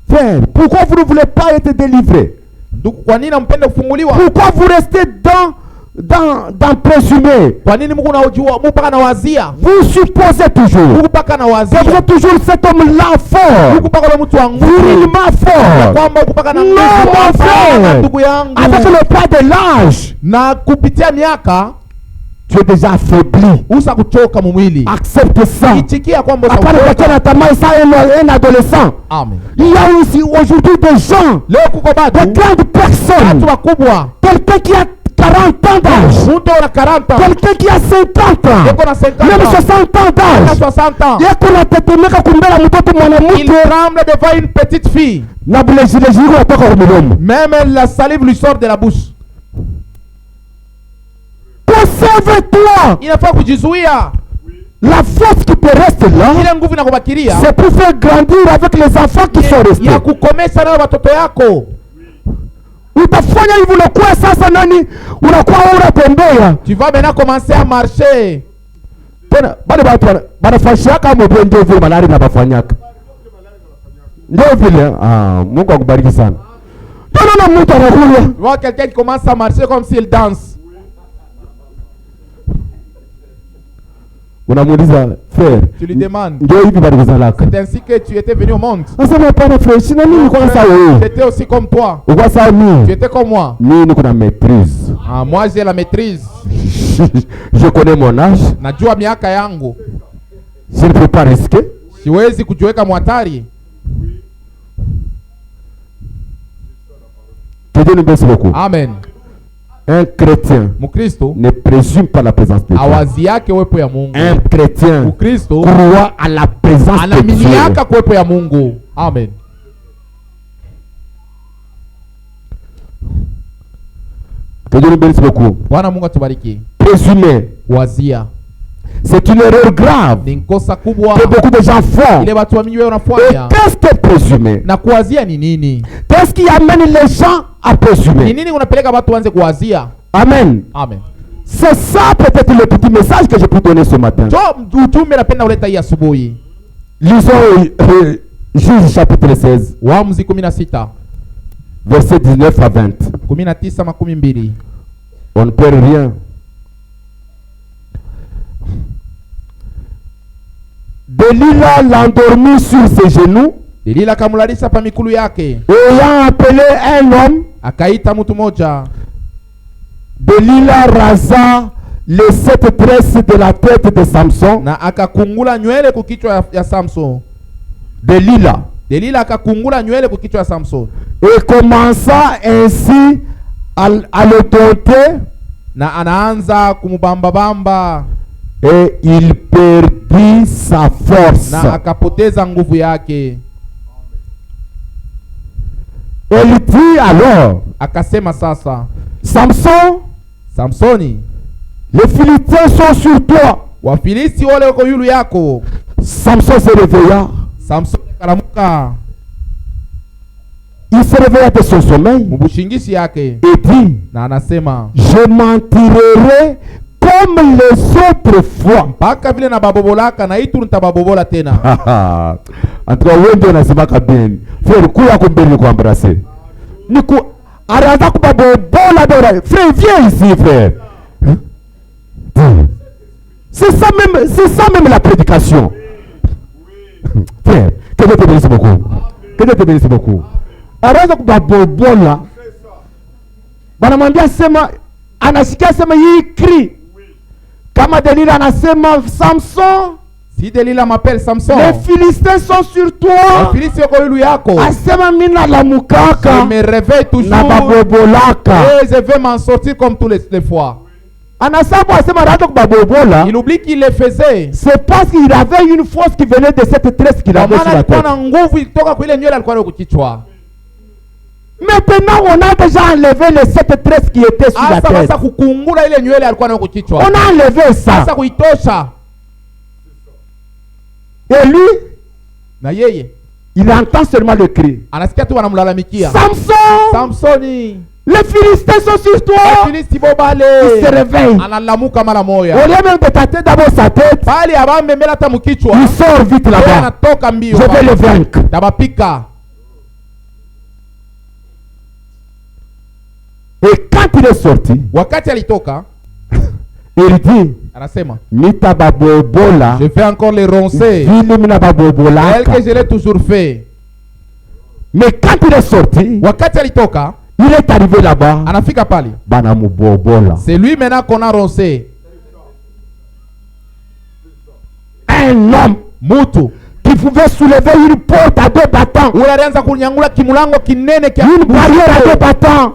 Frère, pourquoi vous ne voulez pas être délivré? Pourquoi vous restez dans présumer? Vous supposez toujours que vous êtes toujours cet homme-là fort, virilement fort. Non, mon frère, avec le pas de l'âge, tu es déjà affaibli. Usakuchoka mumwili. Accepte ça. Itikia kwamba Apana kwa na tamaa ça un adolescent. Amen. Il y a aussi aujourd'hui des gens, leo kuko batu, de grandes personnes, watu wakubwa, quelqu'un qui a 40 ans d'âge, mtu ana 40 ans, quelqu'un qui a 50 ans, yuko na 50 ans, même 60 ans d'âge, 60 ans, yako natetemeka kumbela mtoto mwanamke, il tremble devant une petite fille, na bulejilejiko natoka kwa mdomo, même la salive lui sort de la bouche. Conserve-toi. Il faut kujizuia. La force qui te reste là, ile nguvu inakubakiria, c'est pour faire grandir avec les enfants qui sont restés. Ya kukomesha na watoto yako. Utafanya hivyo unakuwa sasa nani? Unakuwa unatembea. Tu vas maintenant commencer à marcher. Tena bado watu wanafanyaka mambo ndio vile malari na bafanyaka. Ndio vile Mungu akubariki sana. Tena mtu anakuja. Vois quelqu'un qui commence à marcher comme s'il danse. Unamuuliza frère, tu lui demandes, ndio hivi bado kuzalaka. C'est ainsi que tu étais venu au monde. Nasema hapana frère, sina mimi kwa sawa wewe. J'étais aussi comme toi. Uko sawa mimi. Tu étais comme moi. Mimi niko na maîtrise. Moi j'ai la maîtrise. Je connais mon âge. Najua miaka yangu. Je ne peux pas risquer. Siwezi kujiweka mwatari. Que Dieu nous bénisse beaucoup. Amen. Un chrétien ne présume pas la présence de Dieu. Un chrétien croit à la présence de Dieu. Amen. Que Dieu nous bénisse beaucoup. Présumer. C'est une erreur grave que beaucoup de gens font. Et qu'est-ce que présumer? Qu'est-ce qui amène les gens à présumer? Amen. Amen. C'est ça peut-être le petit message que je peux donner ce matin. Lisons Juge chapitre 16. Verset 19 à 20. On ne perd rien. Delila l'endormit sur ses genoux. Delila akamlalisha pa mikulu yake. Ayant appelé un homme, akaita mtu moja. Delila rasa les 7 tresses de la tête de Samson. Na akakungula nywele kukichwa ya Samson. Delila akakungula nywele kukichwa ya Samson. Et commença ainsi à le dompter. Na anaanza kumubamba. Et il perdit sa force. Na akapoteza nguvu yake. Elle dit alors, akasema sasa, Samsoni, les Philistins sont sur toi. Wafilisti wale wako yulu yako. Samson se réveilla. Samson akaramuka. Il se réveilla de son sommeil. Mubushingishi yake. Et dit, na anasema, je m'en tirerai comme les autres fois. Mpaka vile na babobolaka na itu nitababobola tena. Antoa wende unasema kabeni. Frère kuya kumbeni kwa embrasser. Niku araza kubabobola dora. Frère viens ici frère. C'est ça même la prédication. Frère, que Dieu te bénisse beaucoup. Que Dieu te bénisse beaucoup. Araza kubabobola. Banamwambia sema, anasikia sema hii cri. Kama Delila anasema Samson, si Delila m'appelle Samson, les Philistins sont sur toi. Les Philistins wako yulu yako. Asema mina la mukaka. Je me réveille toujours. Na babobolaka. Et je vais m'en sortir comme tous les fois. Anasabu asema rato kubabobola. Il oublie qu'il le faisait. C'est parce qu'il avait une force qui venait de cette tresse qu'il avait sur la tête. Maana nguvu ilitoka kwa ile nywele alikuwa nayo kichwa. Maintenant on a déjà enlevé les 7 tresses qui étaient sur la tête. Sasa kukungula ile nywele alikuwa nayo kichwa. On a enlevé ça. Sasa kuitosha. Et lui, na yeye, il entend seulement le cri. Anasikia tu wanamlalamikia. Samson! Samsoni! Les Philistins sont sur toi! Les Philistins bobale. Il se réveille. Analamuka mara moya. Au lieu même de tâter d'abord sa tête, bali abambembela hata mkichwa. Il sort vite là-bas. Anatoka mbio. Je vais le vaincre. Tabapika. Et quand il est sorti, wakati alitoka, il dit, anasema, je vais encore les roncer, tel que je l'ai toujours fait. Mais quand il est sorti, wakati alitoka, il est arrivé là-bas, anafika pale, banamubobola. C'est lui maintenant qu'on a roncé. un homme mutu qui pouvait soulever une porte à 2 battants, ule alianza kunyangula kimulango kinene kia une barrière à 2 battants.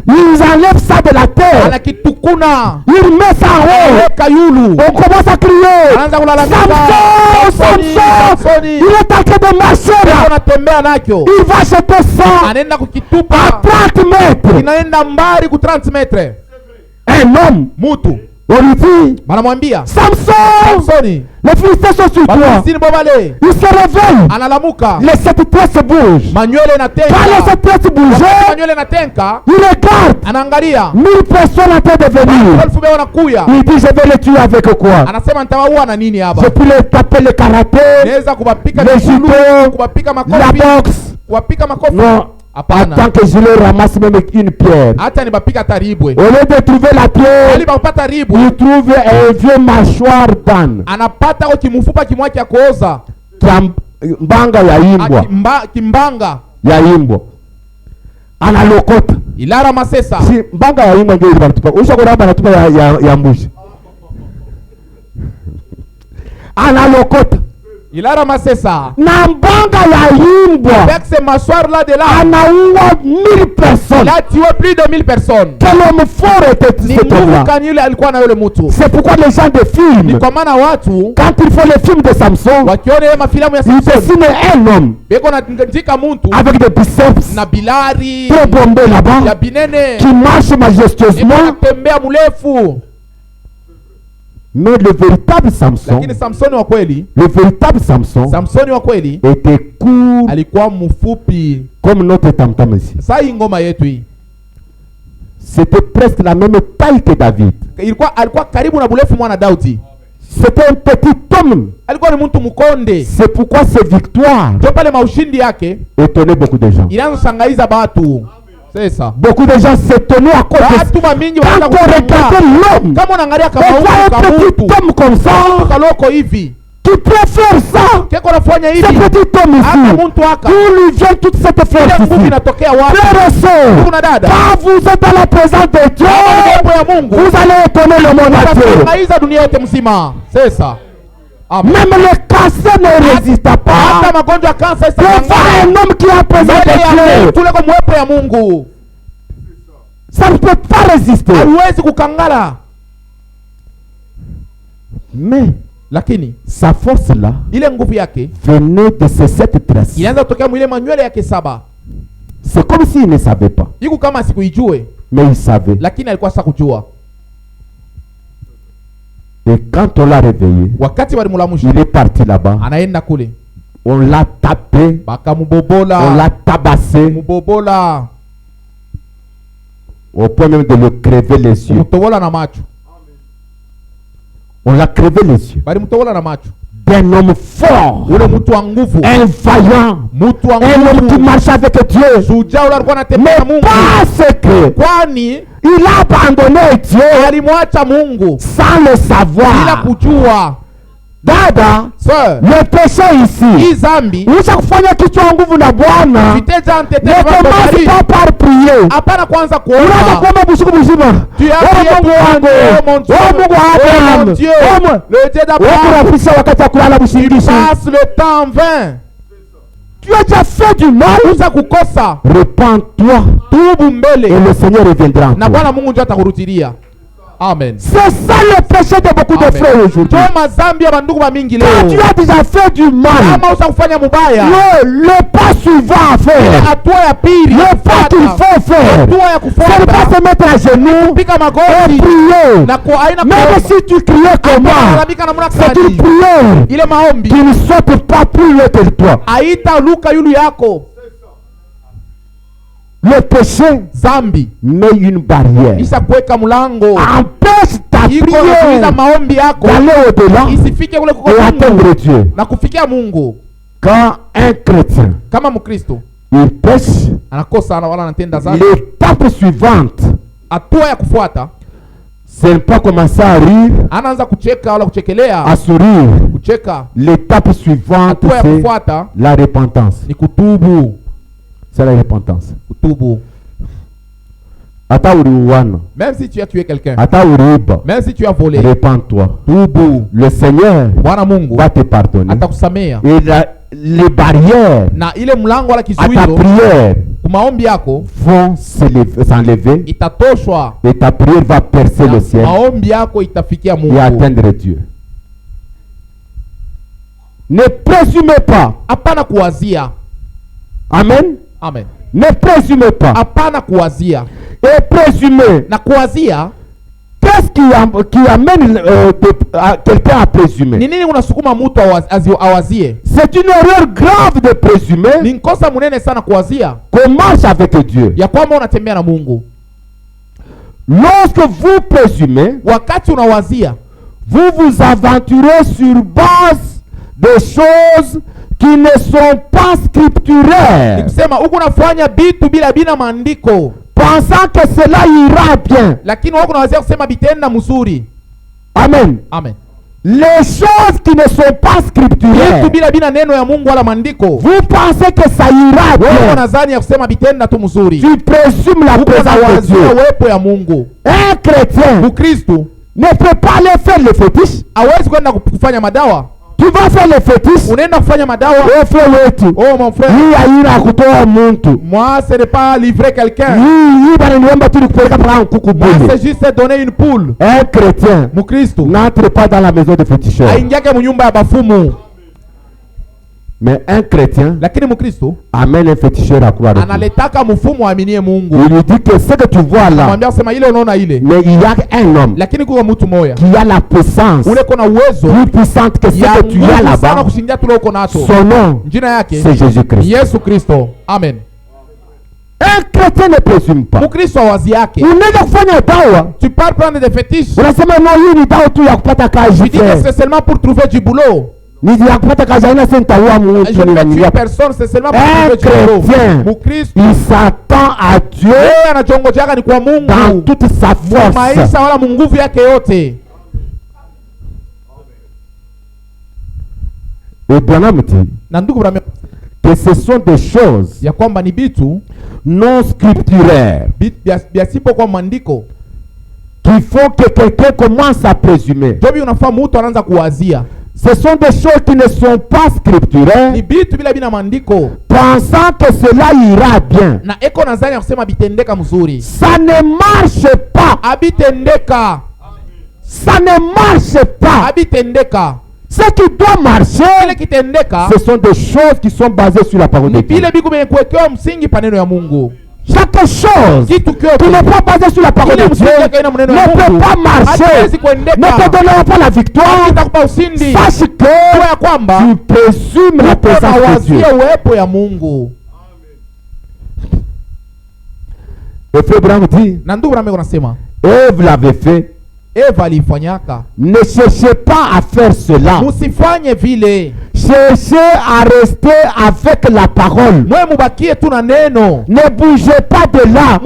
Ils enlèvent ça de la terre. anakitukuna Ils mettent ça en haut. kayulu On commence à crier. anaanza kulalamika Samson, il est en train de marcher là. anatembea nacho Il va jeter ça anaenda à kukitupa 30 mètres. inaenda mbali ku 30 metre. Un homme, Mutu on lui dit, banamwambia Samson, Samsoni, les Philistins sont sur toi. Wafilistini bobale Il se réveille. analamuka Les 7 tresses bougent. manywele Quand les natenka 7 tresses bougeaient, manywele natenka il regarde. anaangalia 1000 personnes en train de venir. elfu beo wanakuya Il dit, je vais les tuer avec quoi? anasema nitawaua na nini hapa Je peux les taper le karaté, naweza kubapika le migulu, judo, kubapika la makofi boxe. kubapika makofi Non, hapana attends que je leur ramasse même une pierre. hata nibapika taribwe Au lieu de trouver la pierre, ili bakupata ribu il trouve un vieux mâchoire d'âne. anapata ko kimufupa kimwa kya kuoza Mbanga ya imbwa. kimbanga Ya imbwa. Analokota. ilara masesa Si mbanga ya imbwa ndio ile banatupa. Ushakora banatupa ya mbuzi. Analokota. ilara masesa Na mbanga ya imbwa avec ce mâchoire là de là anaua 1000 personnes. il a tué plus de 1000 personnes. Quel homme fort était Ni cet nguvu homme-là? kani yule alikuwa na yule mtu. C'est pourquoi les gens de Ni films, kwa maana watu quand ils font les films de Samson, wakiona ile mafilamu ya ils Samson dessinent un homme beko na ndika mtu avec des biceps na bilari très bombés ya là-bas, binene qui marche majestueusement. anatembea mrefu. Mais le véritable Samson, Lakini Samsoni wa kweli, le véritable Samson Samsoni wa kweli était court alikuwa mfupi. comme notre tam-tam ici. Sasa hii ngoma yetu hii C'était presque la même taille que David. alikuwa karibu na burefu mwana Daudi. C'était un petit homme. Alikuwa ni mtu mkonde. C'est pourquoi ses victoires Ndio pale maushindi yake étonnaient beaucoup de gens. inaanza shangaiza watu. Sasa Beaucoup de gens s'étonnaient à cause de watu mamingi quand wanaanza on regardait kushangaa. l'homme. Kama unaangalia kama On voit huyu un petit mtu homme comme ça kaloko hivi qui peut faire ça. keko nafanya Ce hivi petit homme hata ici, mtu aka d'où lui vient toute cette ile force nguvu ici? inatokea wapi? Frères et sœurs, Kuna dada quand vous êtes dans la présence de Dieu, mambo ya Mungu vous allez étonner le monde entier. utashangaiza dunia yote mzima. Sasa amen. Même le cancer ne résiste Hata pas magonjwa ya kansa devant un homme qui est en présence mbele ya de Dieu. tule kwa mwepo ya Mungu Ça ne peut pas résister. hauwezi kukangala. Mais Lakini sa force là ile nguvu yake venait de ces 7 tresses. inaanza kutokea mwile manywele yake 7. C'est comme s'il ne savait pas. Iko kama sikuijue, Mais il savait. lakini alikuwa sasa kujua. Et quand on l'a réveillé, Wakati walimulamusha il est parti là-bas. anaenda kule, On l'a tapé. On bakamubobola l'a tabassé. mubobola Au point même de le crever les yeux. kumutobola na macho, On l'a crevé les yeux. balimtobola na macho. D'un homme fort. Ule mtu wa nguvu, Un vaillant. mtu wa Un homme qui nguvu, marche avec Dieu. shujaa ule alikuwa anatembea na Mais Mungu, parce que kwani il a abandonné Dieu alimwacha Mungu sans le bila savoir. kujua. Dada, Sir, le péché hii ici, zambi ucha kufanya kichwa nguvu na Bwana. viteja Ne mtetezi wa commence Bwana. pas par prier. Hapana kwanza Unaanza kuomba. kuomba busiku mzima. Tu as Oh prié Mungu pour wangu. Dieu, mon Dieu. Oh Mungu wa Oh Abraham. mon Dieu. Oh Mungu. Le Dieu d'Abraham. Wewe unafisha wakati wa kulala Tu usingizi. passes le temps en vain. Tu as déjà fait du mal. Uza kukosa. Repends-toi Tubu et mbele. le Seigneur reviendra en Na toi. Bwana Mungu ndio atakurudilia. Amen. C'est ça le péché de beaucoup de frères aujourd'hui. Ndio mazambi ya bandugu ba mingi Quand tu leo. as déjà fait du mal, Kama uza kufanya mubaya, le pas suivant à ile faire, hatua ya pili le pas qu'il faut faire, hatua ya c'est ne pas kufuata se mettre à genoux pika et magoti prier. na kwa aina Même kuomba. si tu criais comment, Lalamika namna c'est une gani? prière Ile maombi qui ne saute pas plus loin que toi. aita luka yulu yako. Le péché Zambi met une barrière, isha kuweka mlango, empêche ta iko nazuiza prière maombi yako d'aller au-delà isifike kule kwa et Mungu atteindre Dieu. na kufikia Mungu. Quand un chrétien Kama Mkristo il pêche, anakosa wala anatenda dhambi, l'étape suivante, hatua ya kufuata c'est ne pas commencer à rire, anaanza kucheka wala kuchekelea, à sourire. kucheka. L'étape suivante, Hatua ya c'est kufuata la repentance. ni kutubu, C'est la repentance. kutubu. Même si tu as tué quelqu'un, même si tu as volé, répands-toi. Le Seigneur va te pardonner. Et les barrières à ta prière vont s'enlever. Et ta prière va percer le ciel et atteindre Dieu. Ne présumez pas. Amen. Amen. Ne présumez pas. Et présumer. Qu'est-ce qui amène quelqu'un à présumer? C'est une erreur grave de présumer qu'on marche avec Dieu. Lorsque vous présumez, vous vous aventurez sur base des choses qui ne sont pas scripturaires, pensant que cela ira bien. Amen. Amen. Les choses qui ne sont pas scripturaires, vous pensez que ça ira bien. Tu présumes la présence de Dieu. Un chrétien ne peut pas aller faire le fétiche. Tu vas faire le fétiche. Oh mon frère, moi ce n'est pas livrer quelqu'un. Moi c'est juste donner une poule. Un chrétien n'entre pas dans la maison de féticheurs. Mais un chrétien amène un féticheur à croire. Il lui dit que ce que tu vois là, mais il y a un homme qui a la puissance plus puissante que ce que tu as là-bas. Son nom, c'est Jésus-Christ. Amen. Un chrétien ne présume pas. Tu pars prendre des fétiches. Tu dis que c'est seulement pour trouver du boulot. Je ne tue personne, c'est seulement pour chrétien. Il s'attend à Dieu dans toute sa force. Et Branham dit que ce sont des choses non scripturaires qui font que quelqu'un commence à présumer. Ce sont des choses qui ne sont pas scripturaires, pensant que cela ira bien. Ça ne marche pas. Ça ne marche pas. Ce qui doit marcher, ce sont des choses qui sont basées sur la parole de Dieu. Chaque chose qui n'est pas basée sur la parole de Dieu ne peut pas marcher, ne te donnera pas la victoire. Sache que tu présumes la présence de Dieu. Et frère Branham dit, Ève l'avait fait. Ne cherchez pas à faire cela. Cherchez à rester avec la parole. Ne bougez pas de là.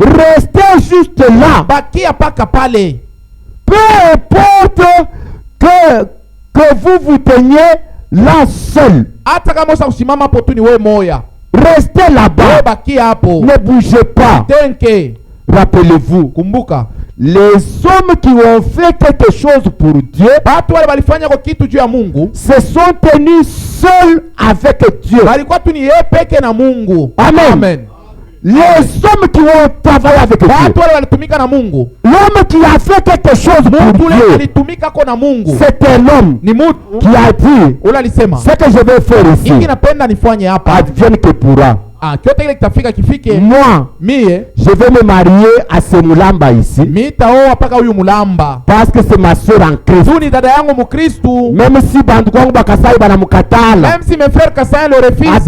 Restez juste là. Peu importe que vous vous teniez là seul. Restez là-bas. Ne bougez pas. Rappelez-vous, les hommes qui ont fait quelque chose pour Dieu se sont tenus seuls avec Dieu. Amen. Les hommes qui ont travaillé avec Dieu, l'homme qui a fait quelque chose pour Dieu, c'est un homme qui a dit, ce que je vais faire ici advienne que pourra. Moi, je vais me marier à ce Mulamba ici, parce que c'est ma soeur en Christ. Même si Bandouang Bakasai banamukatala, même si mes frères Kassaï le refusent, même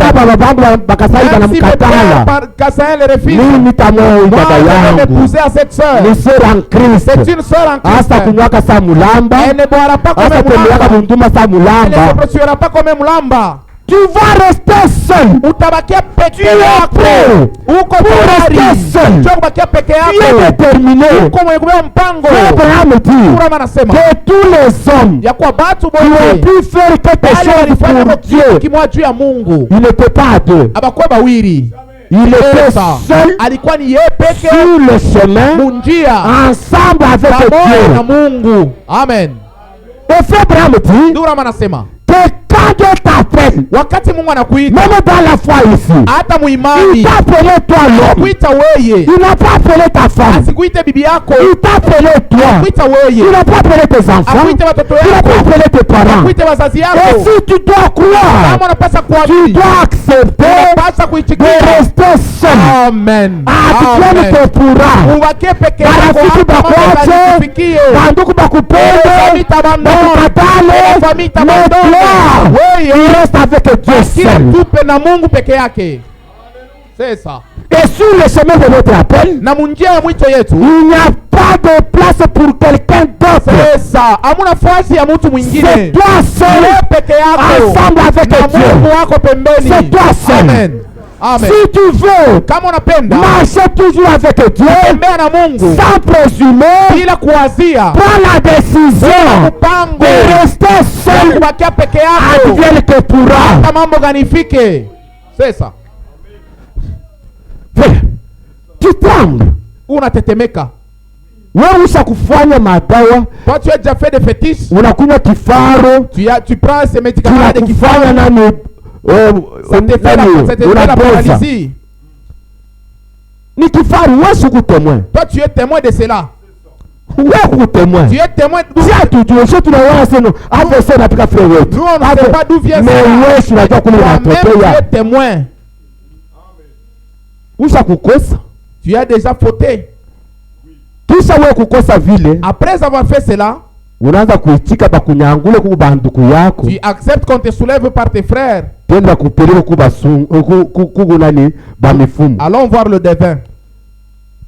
si mes frères Kassaï le refusent, moi je vais m'épouser à cette soeur. C'est une soeur en Christ. Elle ne boira pas comme un Mulamba. Elle ne se prostituera pas comme un Mulamba. Tu vas rester seul. Tu es prêt pour rester seul. Tu es déterminé. Abraham dit que tous les hommes qui ont pu faire quelque chose pour Dieu, ils n'étaient pas à deux. Il était seul alikuwa ni yeye peke sur le chemin, munjia ensemble avec Dieu. Na Mungu. Amen. Et frère Branham dit Ndugu anasema que quand Dieu t'appelle, wakati Mungu anakuita, même dans la foi ici, hata muimani, il t'a appelé toi l'homme. kuita wewe. Il n'a pas appelé ta femme. Asikuite bibi yako. Il t'a appelé toi. Kuita wewe. Il n'a pas appelé tes enfants. Akuite watoto Il n'a yako. pas appelé tes parents. Akuite wazazi yako. Et si tu dois croire, Kama unapaswa tu kuamini, dois accepter unapaswa de kuitikia. rester seul. Amen. Dieu te pourra. Ubake peke yako Marafiki hata mambo bakwache, yasifikie. bandugu bakupende, Famille t'abandonne. bakukatale, Famille mais t'abandonne. toi, Wewe il reste avec Dieu kila seul. tupe na Mungu peke yake. C'est ça. Et sur le chemin de notre appel, Na munjia ya mwito yetu, il n'y a pas de place pour quelqu'un d'autre. c'est ça. Hamuna nafasi ya mtu C'est mwingine. toi seul, Wewe peke yako. ensemble avec Na Mungu Dieu. wako pembeni. C'est toi seul. Amen. Amen. Si tu veux Kama unapenda marcher toujours avec Dieu, tembea na Mungu sans présumer, bila kuwazia, prends la décision mpango de rester seul. kubakia peke yako. Dieu te pourra. Kama mambo ganifike. C'est ça. Tu trembles. Unatetemeka. Wewe usha kufanya madawa, Toi tu as déjà fait des fétiches. unakunywa kifaro, Tu prends ces médicaments de tunakufanya nani, ça te fait la paralysie. ni kifaro. Wewe siku témoin, Toi tu es témoin de cela. wewe ku témoin. Tu es témoin. Si atujue sio tunaona sema hapo sasa napika frère wetu. Nous on ne sait pas d'où vient Mais cela. wewe unajua kule watoto Tu ya. es témoin. Usha kukosa. Tu as déjà fauté. Kisha wewe kukosa vile, Après avoir fait cela, unaanza kuitika bakunyangule ku banduku yako. tu acceptes qu'on te soulève par tes frères. Tenda kupeleka ku basungu ku nani ba mifumu. Allons voir le devin.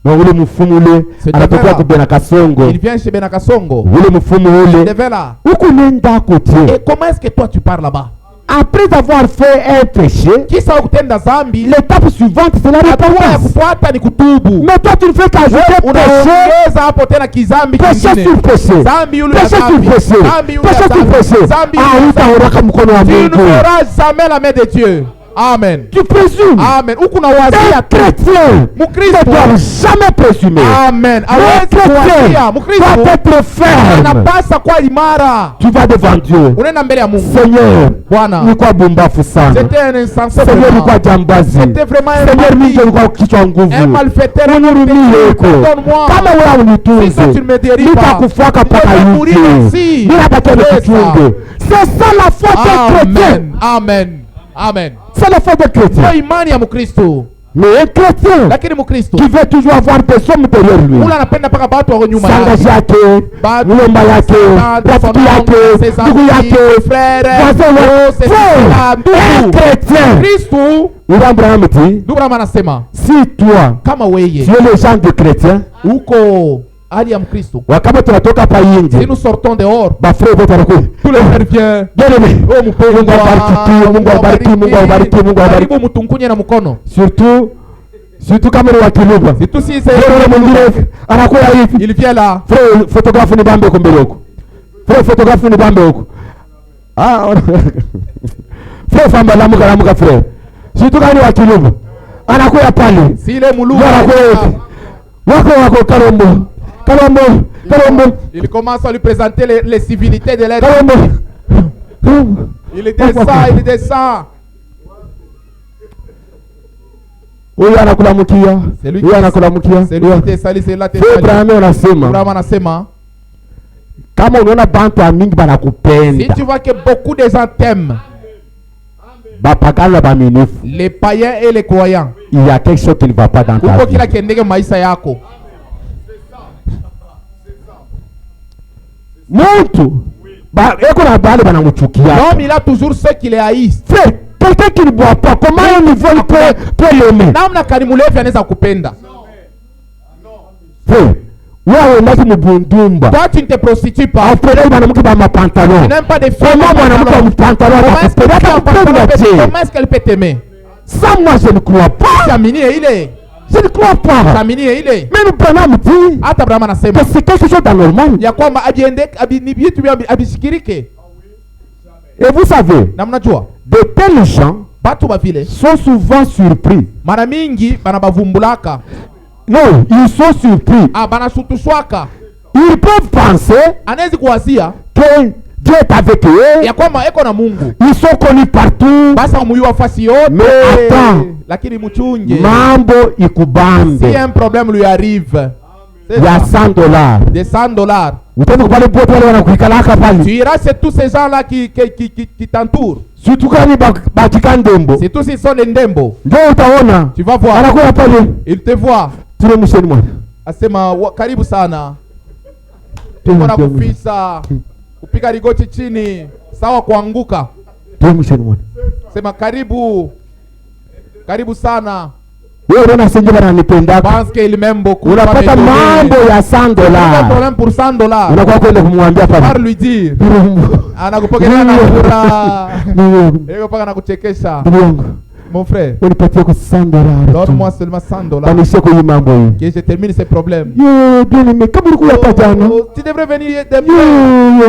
Na ule mfumu ule anatoka ku Bena Kasongo. Il vient chez Benakasongo. Ule mfumu Le ule devin là. uko nenda kote. Et comment est-ce que toi tu pars là-bas? Après avoir fait un péché, Kisa ukutenda zambi, l'étape suivante c'est la hatua ya repentance. kufuata ni kutubu. Mais toi tu ne fais qu'ajouter péché, Unaongeza hapo tena kizambi péché kingine. sur péché, Zambi yule ya péché sur zambi. péché, Zambi yule ya péché sur zambi. péché. Zambi yule ya zambi. Hautaona mkono wa Tu ne Mungu. verras jamais la main de Dieu. Amen. Tu présumes. Amen. Huku na wazia Un tu. chrétien ne Mkristo. doit jamais présumer. Amen. Un Hawezi kuwazia. chrétien Mkristo doit être ferme. anapasa kwa imara. Tu vas devant Dieu. Unaenda mbele ya Mungu. Seigneur, Bwana. nilikuwa bumbafu sana. C'était un insensé. Seigneur, vraiment. nilikuwa jambazi. C'était vraiment un Seigneur, mimi bandit. nilikuwa kichwa nguvu. Un malfaiteur. Unihurumie eko. Pardonne-moi. Kama wewe unitunze, Si toi tu ne me dérives pas, nitakufuaka mpaka je vais mourir yuki. aussi. Bila bakia C'est nikuchunge. C'est ça la foi d'un chrétien. Amen. Amen. Amen. C'est la foi d'un chrétien. Kwa imani ya Mkristo. Mais un chrétien Lakini Mkristo qui veut toujours avoir des hommes derrière lui. ula anapenda mpaka watu wako nyuma Sangaji yake. yake, Bado mlomba yake, rafiki yake, ndugu yake, voisin wake. Frère, un chrétien. Kristo Ndugu Abraham dit, ndugu Rama anasema si toi, kama weye tu es le genre de chrétien, uko hali ya Mkristo, wakati tunatoka pa si nje, nous sortons dehors, ba frère wote wanakuja. tous les frères viennent. Bien-aimé, Oh mpendwa, Mungu awabariki, Mungu awabariki, Mungu awabariki, Mungu awabariki. karibu mtunkunye na mkono. Surtout kama ni wa Kiluba. Si tu si Yule mwingine anakuwa hivi. il vient là. Frère photographe ni bambe huko mbele huko. Frère photographe ni bambe huko. Frère famba lamuka frère. Surtout kama ni wa Kiluba. Anakuwa pale. Si ile muluga Wako Kalombo. il commence à lui présenter les civilités de l'être. Kalombo. Il descend. Huyu anakulamukia. Huyu anakulamukia. C'est lui qui te salue, c'est là te salue. Abraham anasema. Abraham anasema. Kama unaona bantu mingi banakupenda. Si tu vois que beaucoup de gens t'aiment. Bapagana baminifu. Les païens et les croyants. Il y a quelque chose qui ne va pas dans ta vie. Uko kila kendege maisha yako. Muntu eko na bale banamuchukia. Non, il a toujours ceux qui les haïssent. Frère, quelqu'un qui ne boit pas, comment un niveau il peut l'aimer? Namna kani mulevi anaweza kupenda. Frère, wewe unaki mbundumba. Toi tu ne te prostitues pas. Après mwanamke ba mapantalon. Tu n'aimes pas des filles. Comment mwanamke wa pantalon comment est-ce qu'elle peut t'aimer? Ça moi je ne crois pas. Samini il est. Je ne crois pas. Samini il est. Mais nous prenons dit. Hata Abraham anasema. Que c'est quelque chose d'anormal. Ya kwamba ajiende vitu abishikirike. Et vous savez, na mnajua de tels gens batu ba vile sont souvent surpris. Mara mingi banabavumbulaka. Non, ils sont surpris. Banasutushwaka. Ils peuvent penser anawezi kuwazia que Dieu est avec eux. Ya kwamba eko na Mungu. Ils sont connus partout. Basa muyua fasi yote. Mais attends. Lakini muchunge. Mambo ikubambe. Si un problème lui arrive. Il y a $100. Des $100. Utatoka pale pote wale wanakuikala hapa pale. Tu iras c'est tous ces gens là qui t'entourent. Surtout quand ni batika ndembo. C'est tous ils sont des ndembo. Ndio utaona. Tu vas voir. Anakuwa pale. Il te voit. Tule msheni mwana. Asema karibu sana. Mbona kufisa? Kupika rigoti chini, sawa kuanguka. Tule msheni mwana. Sema karibu. Karibu sana. Wewe unaona sije bana nipenda. Parce qu'il m'aime beaucoup. Unapata mambo ya $100. Problème pour $100. Unakuwa kwenda kumwambia pale. Par lui dire. Anakupokea na furaha. Yeye paka nakuchekesha. Mon frère. Unipatie kwa $100. Donne-moi seulement $100. Banishe kwa hii mambo hii. Que je termine ces problèmes. Yo, bien mais kama ulikuwa hapa jana. Tu devrais venir demain.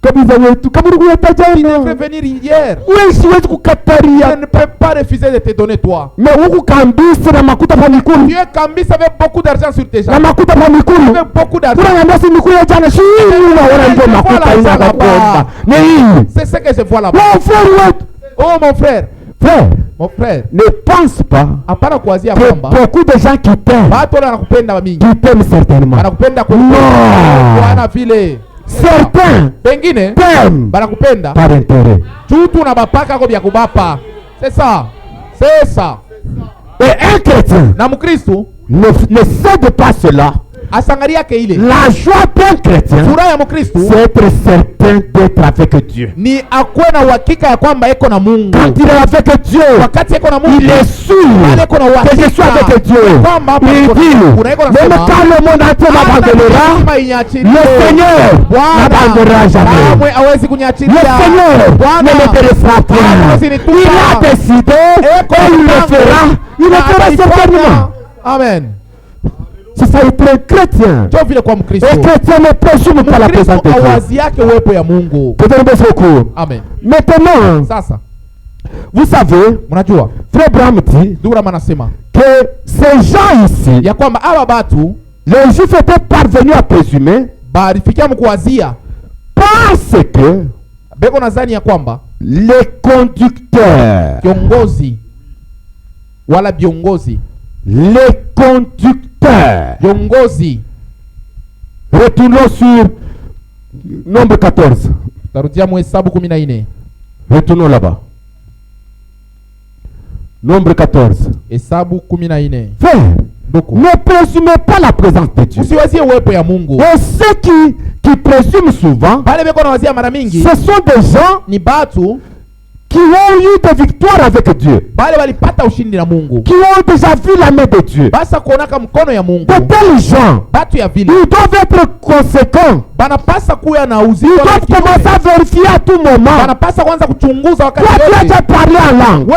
Kabisa wetu kama ulikuwa hapa jana. Tu devrais venir hier. Wewe siwezi kukataria. Je ne peux pas refuser de te donner toi. Mais huku kambisa na makuta pa mikulu. Tu es kambisa avec beaucoup d'argent sur tes jambes. Na makuta pa mikulu. Avec beaucoup d'argent. Kuna ngambia si mikulu ya jana. Shii unaona ndio makuta ina kuomba. Ni hii. C'est ce que je vois là-bas. Mon frère. Oh mon frère. Frère. Mon frère. Ne pense pas. Hapana kuwazia kwamba beaucoup de gens qui t'aiment. Watu wanakupenda mingi. Qui t'aiment certainement. Wanakupenda kwa wana vile. Certains pengine banakupenda par intérêt. Tutu na bapaka ko bya kubapa. C'est ça. C'est ça. Et un chrétien na mukristo ne cède pas cela. Asangaria ke ile. La joie d'un chrétien, furaha ya mukristo, c'est être certain d'être avec Dieu. Ni akuwe na uhakika ya kwamba eko na Mungu. Quand il est avec Dieu, wakati eko na Mungu, il est sûr que je suis avec Dieu. Il dit, même quand le monde entier m'abandonnera, le Seigneur n'abandonnera jamais. Le Seigneur ne me délaissera point. Il a décidé et il le fera. Il le fera certainement. Amen. C'est ça être un chrétien. Un chrétien ne présume pas la présence de Dieu. Peut-être beaucoup. Amen. Maintenant, vous savez, Frère Branham dit que ces gens ici, les Juifs étaient parvenus à présumer parce que les conducteurs, les conducteurs, retournons sur nombre 14. Retournons là-bas. Nombre 14. Frère, ne présumez pas la présence de Dieu. Et ceux qui présument souvent, ce sont des gens qui ont eu des victoires avec Dieu, qui ont déjà vu la main de Dieu. De tels gens, ils doivent être conséquents. Ils doivent commencer à vérifier à tout moment. Toi, tu as déjà parlé en langue.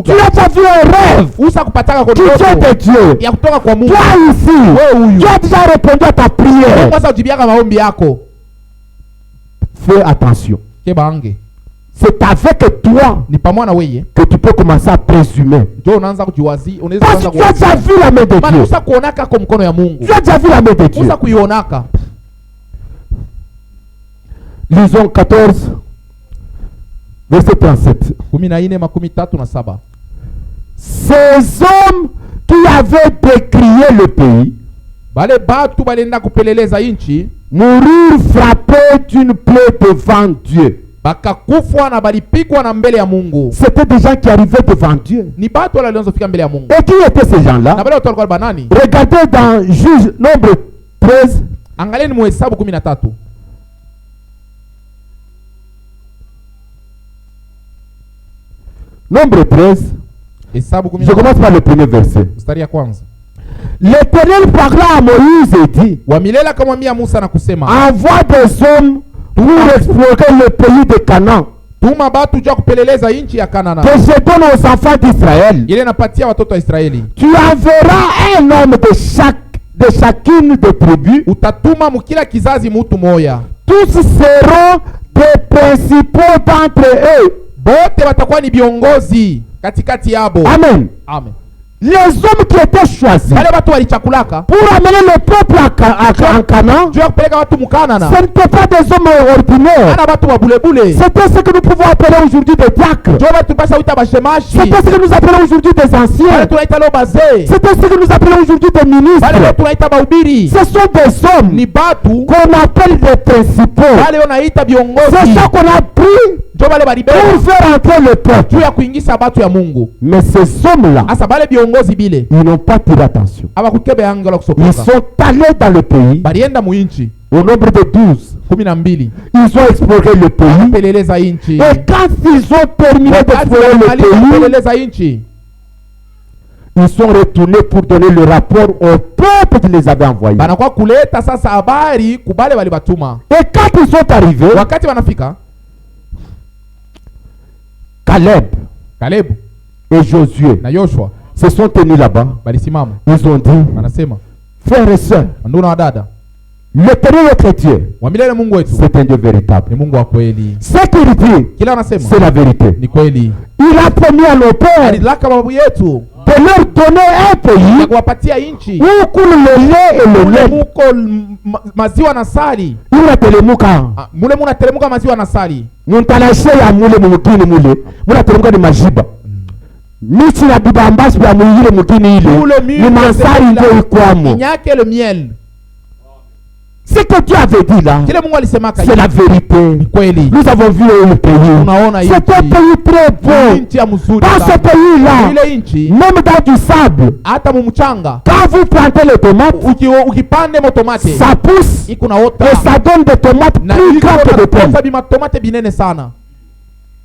Tu as déjà vu un rêve qui vient de Dieu. Toi ici, tu as déjà répondu à ta prière. Fais attention. C'est avec toi que tu peux commencer à présumer. Parce que tu as déjà vu la main de Dieu. Tu as déjà vu la main de Dieu. Lisons 14, verset 37. Ces hommes qui avaient décrié le pays mourirent frappés d'une plaie devant Dieu. C'était des gens qui arrivaient devant Dieu. Et qui étaient ces gens-là? Regardez dans Juge nombre 13. Nombre 13. Je commence par le premier verset. L'Éternel parla à Moïse et dit, envoie des hommes pour explorer le pays de Canaan, que je donne aux enfants d'Israël. Tu enverras un homme de chacune des tribus. Tous seront des principaux d'entre eux. Bote watakuwa ni viongozi katikati yabo. Amen. Amen. Les hommes qui étaient choisis pour amener le peuple à Canaan, ce n'étaient pas des hommes ordinaires. C'était ce que nous pouvons appeler aujourd'hui des diacres. C'était ce que nous appelons aujourd'hui des anciens. C'était ce que nous appelons aujourd'hui des ministres. Ce sont des hommes qu'on appelle des principaux. C'est ça qu'on a pris pour faire entrer le peuple. Mais ces hommes-là, ils n'ont pas tiré attention. Ils sont allés dans le pays. Au nombre de 12. Ils ont exploré le pays. Et quand ils ont terminé d'explorer le pays, ils sont retournés pour donner le rapport au peuple qui les avait envoyés. Et quand ils sont arrivés, Caleb et Josué se sont tenus là-bas. Ils ont dit, frères et sœurs, l'éternel notre Dieu, c'est un Dieu véritable. Ce qu'il dit, c'est la vérité. Il a promis à nos pères de leur donner un pays où coule le lait et le lait. Muntalashe ya mule mugini mule. Muna teremuka ni majiba. Michi na bibambasi ya mwingine mugini ile. Ni mansari ndio ikwamo. Inyake le miel. Ce que tu avais dit là, c'est la vérité. Nous avons vu le pays. C'est un pays très beau. Dans ce pays-là, même dans du sable, quand vous plantez les tomates, ça pousse et ça donne des tomates plus grandes que des pommes.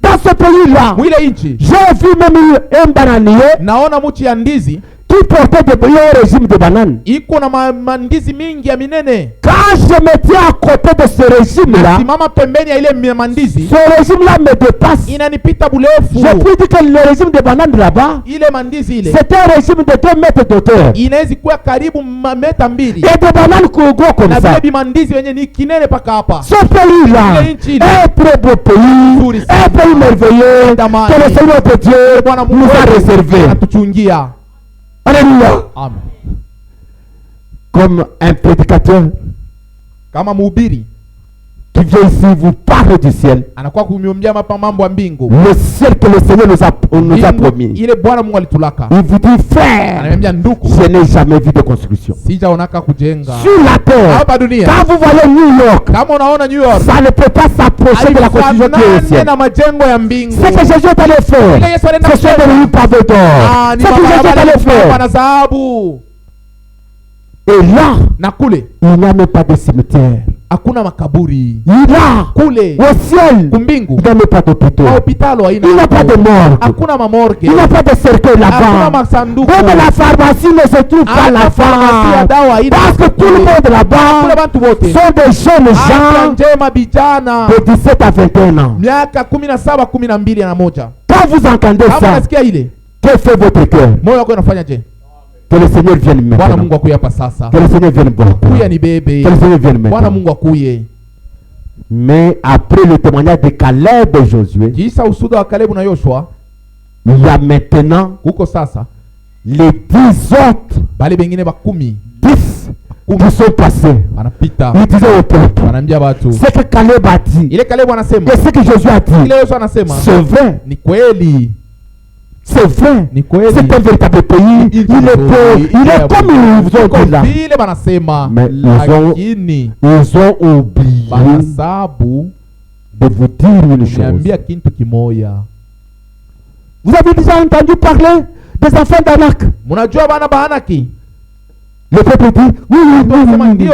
Dans ce pays-là, j'ai vu même un bananier qui portait des régime de bananes. Quand je me tiens à côté de ce régime-là, ce régime-là me dépasse. Je puis dire que le régime de bananes là-bas, c'était un régime de 2 mètres d'auteur. Et des bananes gros comme ça. Ce pays-là est un très beau pays, un pays merveilleux que le Seigneur de Dieu nous a réservé. Alléluia. Amen. Comme un prédicateur qui vient ici vous parle du ciel. Le ciel que le Seigneur nous a promis. Il vous dit, frère, je n'ai jamais vu de construction sur la terre. Quand vous voyez New York, ça ne peut pas s'approcher de la construction qui est au ciel. Ce que Jésus est allé faire, ce sont des rues pavées d'or. Ce que Jésus est allé faire. Et là, il n'y a même pas de cimetière. Hakuna makaburi. Là, kule au ciel, kumbingu, il n'y a pas d'hôpital. Il n'y a pas de morgue. Hakuna mamorgue. Il n'y a pas de cercueil là-bas. Même la pharmacie ne se trouve pas là-bas. Parce que tout le monde là-bas sont des jeunes gens de 17 à 21 ans. Quand vous entendez ça, que fait votre cœur? Que le Seigneur vienne maintenant. Que le Seigneur vienne maintenant. Que le Seigneur vienne maintenant. Mais après le témoignage de Caleb et Josué, il y a maintenant les 10 autres 10 qui sont passés. Ils disaient au peuple, ce que Caleb a dit et ce que Josué a dit, c'est vrai. C'est vrai, c'est un véritable pays. Il est beau, il est comme ils ont dit là. Mais ils ont oublié de vous dire une chose. Vous avez déjà entendu parler des enfants d'Anak? Le peuple dit oui. Il dit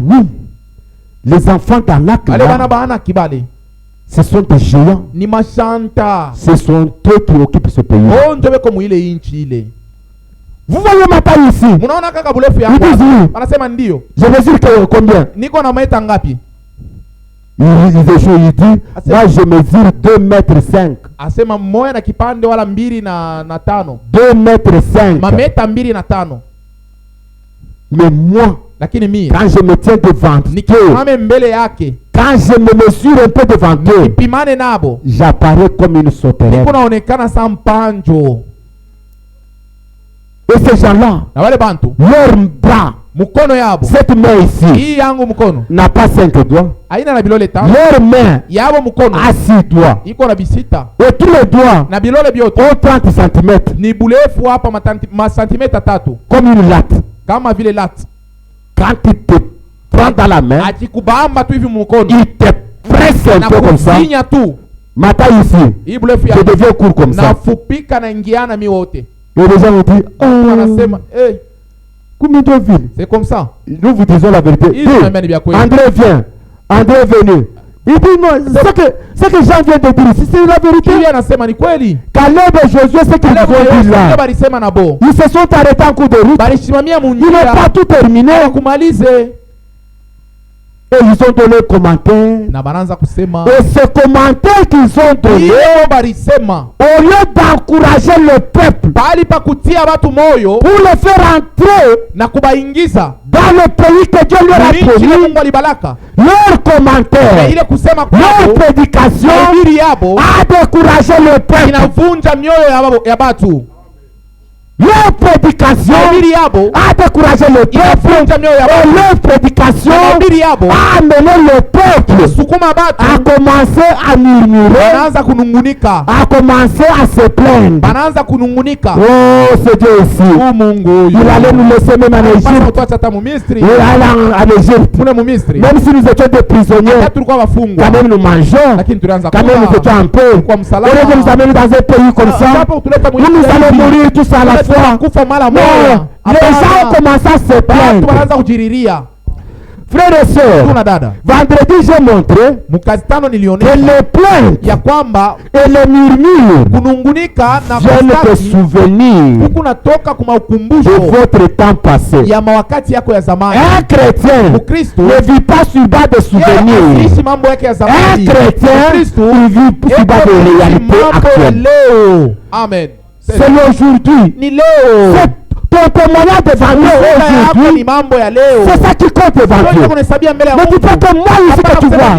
oui. Les enfants d'Anak là, ce sont des géants. Ce sont eux qui occupent ce pays. Vous voyez ma taille ici. Ils disent oui. Je mesure combien? Il dit, moi je mesure 2 mètres 5. 2 mètres 5. Mais moi, quand je me tiens devant Dieu, Quand je me mesure un peu devant eux, ipimane nabo, j'apparais comme une sauterelle. kunaonekana sa mpanjo. Et ces gens-là, na wale bantu, leur bras, mukono yabo, cette main ici, hii yangu mukono, n'a pas 5 doigts. haina na bilole tano. Leur main yabo mukono a 6 doigts. iko na bisita. Et tous les doigts na bilole byote ont 30 cm. ni burefu hapa masantimeta 3. Comme une latte. Kama vile latte. Quand il te prend dans la main, akikubamba tu hivi mukono, il te presse un peu comme ça. tu. Mata ici, je deviens court comme ça. Nafupika na ingiana mi wote. Et les gens me disent, wanasema, combien de villes? C'est comme ça. Nous vous disons la vérité. André vient. André est venu. Il dit non, ce que Jean vient de dire ici, c'est la vérité. Caleb et Josué, ce qu'ils vont dire là, ils se sont arrêtés en cours de route. Ils n'ont pas tout terminé. Et ils ont donné un commentaire. Et ce commentaire qu'ils ont donné, au lieu d'encourager le peuple, pour le faire entrer dans le pays que Dieu leur a promis, leur commentaire, leur prédication a découragé le peuple. Leur prédication a découragé le peuple. Et leur prédication a amené le peuple à commencer à murmurer, à commencer à se plaindre. Oh, c'est Dieu ici. Il allait nous laisser même en Égypte. Il allait en Égypte. Même si nous étions des prisonniers, quand même nous mangeons, quand même nous étions un peu. Et nous nous amène dans un pays comme ça, nous allons mourir tous à la fois. Non, les gens ont commencé à se plaindre. Frères et sœurs, vendredi j'ai montré que les plaintes et les murmures viennent de souvenirs de votre temps passé. Un chrétien ne vit pas sur bas de souvenirs. Un chrétien il vit sur bas de réalité actuelle. Amen. C'est l'aujourd'hui. C'est ton témoignage devant Dieu aujourd'hui. C'est ça qui compte devant Dieu. Ne dis pas que moi ici que tu vois.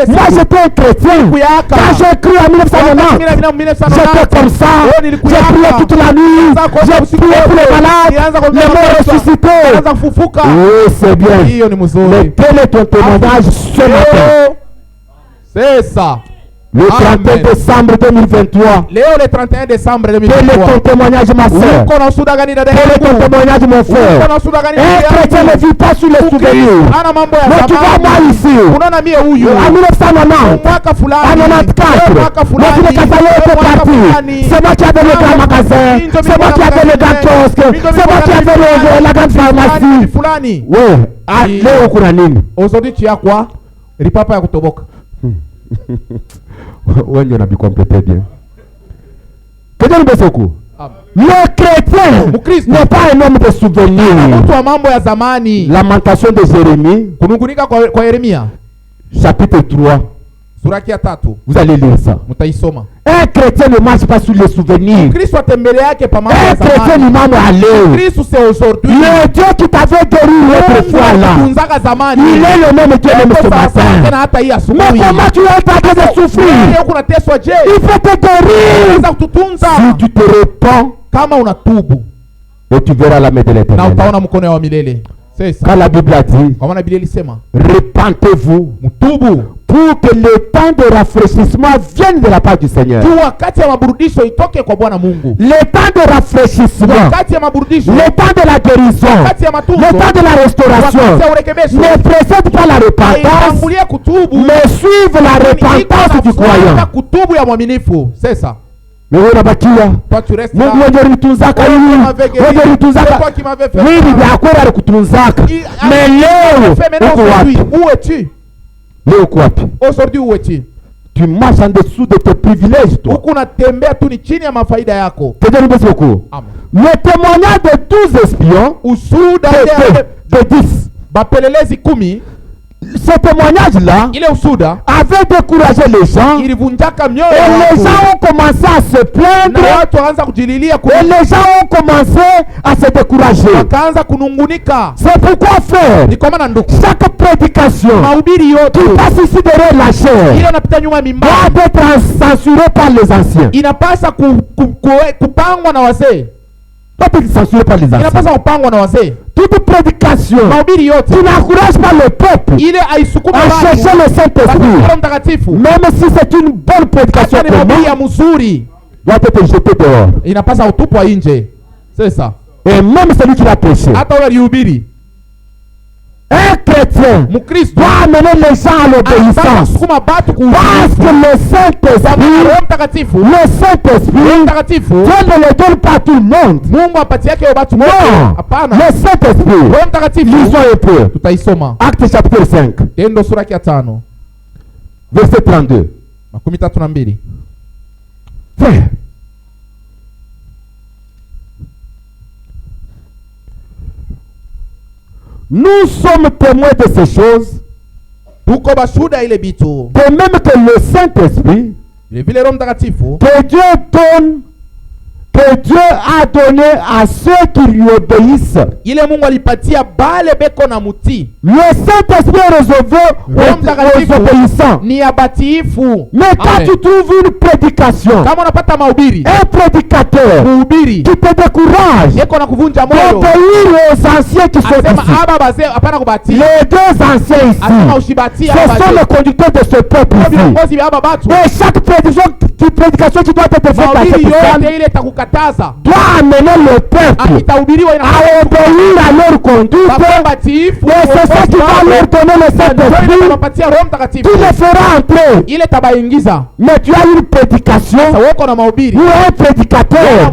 Moi j'étais un chrétien. Quand j'ai cru en 1990, j'étais comme ça. J'ai prié toute la nuit. J'ai prié pour les malades. Les morts ressuscités. Oui, c'est bien. Mais quel est ton témoignage ce matin? C'est ça. Le 31 décembre 2023. Léo, le 31 décembre 2023. Quel est ton témoignage, ma soeur? Quel est ton témoignage, mon frère? Un chrétien ne vit pas sur les souvenirs. Mais tu vois moi ici, en 1990, en 1994, notre Kassale était parti. C'est moi qui avais le grand magasin. C'est moi qui avais le grand kiosque. C'est moi qui avais la grande pharmacie. Oui, Léo Kuranini. Aujourd'hui, tu as quoi? Ripapa ya kutoboka. When you be complété bien. Que Dieu nous bénisse beaucoup. Le chrétien n'est pas un homme de souvenirs. Lamentation de Jérémie. Chapitre 3. Vous allez lire ça. Un chrétien ne marche pas sur les souvenirs. Un chrétien ne marche à l'heure. Le Dieu qui t'avait guéri l'autre fois là, il est le même Dieu même ce matin. Mais comment tu es en train de souffrir? Il faut te guérir. Si tu te répands, et tu verras la main de l'Éternel. Quand la Bible a dit, repentez-vous pour que le temps de rafraîchissement vienne de la part du Seigneur. Le temps de rafraîchissement, le temps de la guérison, le temps de la restauration ne précède pas la repentance, mais suive la repentance du croyant. C'est ça. Mais on a battu là. Toi tu restes là. Oui, mais Léo, où es-tu? Léo Kouapi. Aujourd'hui où es-tu? Tu marches en dessous de tes privilèges, toi. Que Dieu nous bénisse beaucoup. Le témoignage de 12 espions, de 10, bapelelezi 10, c'est Ce témoignage-là avait découragé les gens. Et les gens ont commencé à se plaindre. Et les gens ont commencé à se décourager. C'est pourquoi, frère, chaque prédication qui passe ici derrière la chair doit être censurée par les anciens. Pas être censuré par les anciens. Toute prédication qui n'encourage pas le peuple à chercher le Saint-Esprit, même si c'est une bonne prédication, doit être jeté dehors. C'est ça. Et même celui qui l'a prêché. Un chrétien doit amener les gens à l'obéissance. Parce que le Saint-Esprit, Dieu ne le donne pas à tout le monde. Non, le Saint-Esprit, lisons un peu. Acte chapitre 5, verset 32. Frère, nous sommes témoins de ces choses. De même que le Saint-Esprit, que Dieu a donné à ceux qui lui obéissent. Le Saint-Esprit est réservé aux obéissants. Mais quand tu trouves une prédication, un prédicateur qui te décourage d'obéir aux anciens qui sont ici, les deux anciens ici, ce sont les conducteurs de ce peuple ici. Et chaque prédication qui doit être faite à cette doit amener le peuple à obéir à leur conduite. Et c'est ça qui va leur donner le Saint-Esprit. Tu le feras entrer. Mais tu as une prédication ou un prédicateur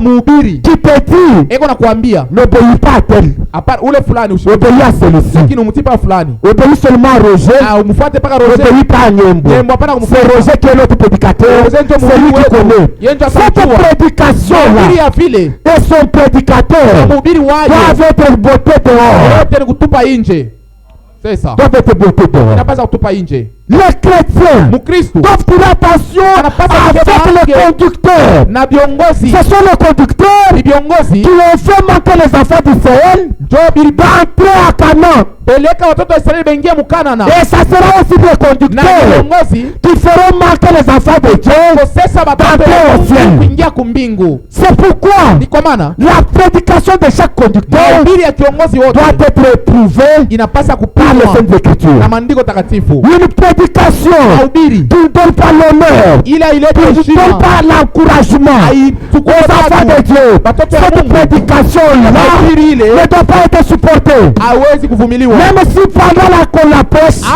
qui te dit n'obéis pas à tel, obéis à celui-ci, obéis seulement à Roger, obéis pas à Niembo. C'est Roger qui est notre prédicateur, c'est lui qui connaît. Cette prédication-là et son prédicateur doivent être botés dehors. C'est ça. Doivent être botés dehors. Les chrétiens doivent faire attention avec les conducteurs. Ce sont les conducteurs qui ont fait manquer les enfants d'Israël d'entrer à Canaan. Et ça sera aussi des conducteurs qui feront manquer les enfants de Dieu d'entrer au ciel. C'est pourquoi la prédication de chaque conducteur doit être éprouvée par les Saintes Écritures. Une prédication qui ne donne pas l'honneur, qui ne donne pas l'encouragement aux enfants de Dieu, cette prédication-là ne doit pas être supportée. Même si pendant la prêche, il y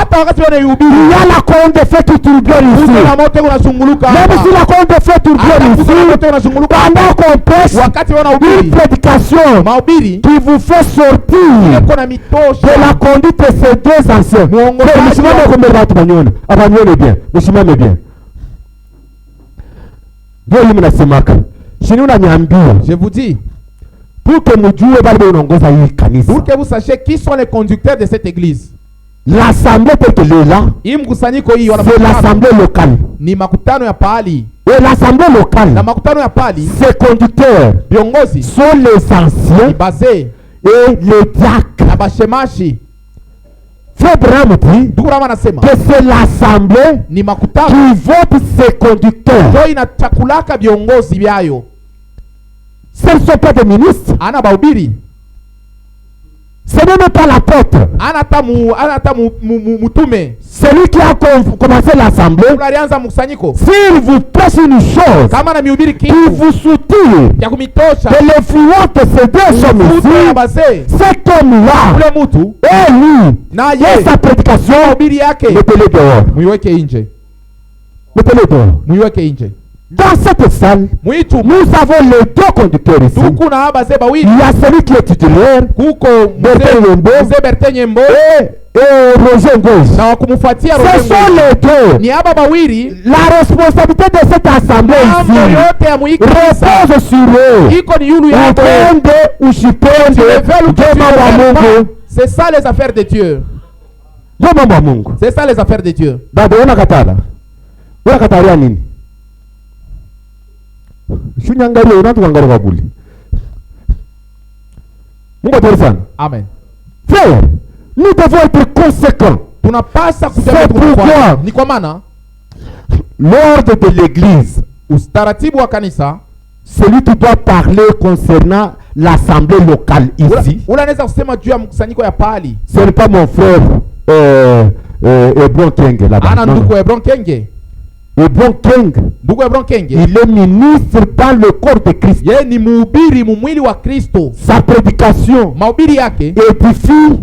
a la colonne de feu qui tourbillonne ici. Même si la colonne de feu tourbillonne ici, pendant qu'on prêche une prédication qui vous fait sortir de la conduite de ces deux anciens. Je vous dis, pour que vous sachiez qui sont les conducteurs de cette église. L'assemblée telle qu'elle est là, c'est l'assemblée locale. Et l'assemblée locale, ces conducteurs sont les anciens et les diacres. Frère Branham dit que c'est l'assemblée qui vote ses conducteurs. Ce ne sont pas des ministres. Ce n'est même pas l'apôtre. Celui qui a commencé l'assemblée, s'il vous prêche une chose qui vous soutient de l'influence de ces deux hommes ici, cet homme-là et lui et sa prédication, mettez-les dehors. Mettez-les dehors. Dans cette salle, nous avons les deux conducteurs ici. Il y a celui qui est titulaire, Bertin Niembo, et Roger Ngouche. Ce sont les deux. La responsabilité de cette assemblée ici repose sur eux. C'est ça les affaires de Dieu. C'est ça les affaires de Dieu. Amen. Frère, nous devons être conséquents. C'est pourquoi l'ordre de l'église, celui qui doit parler concernant l'assemblée locale ici, ce n'est pas mon frère Hebron Keng là-bas. Hebron Keng, il est ministre dans le corps de Christ. Sa prédication édifie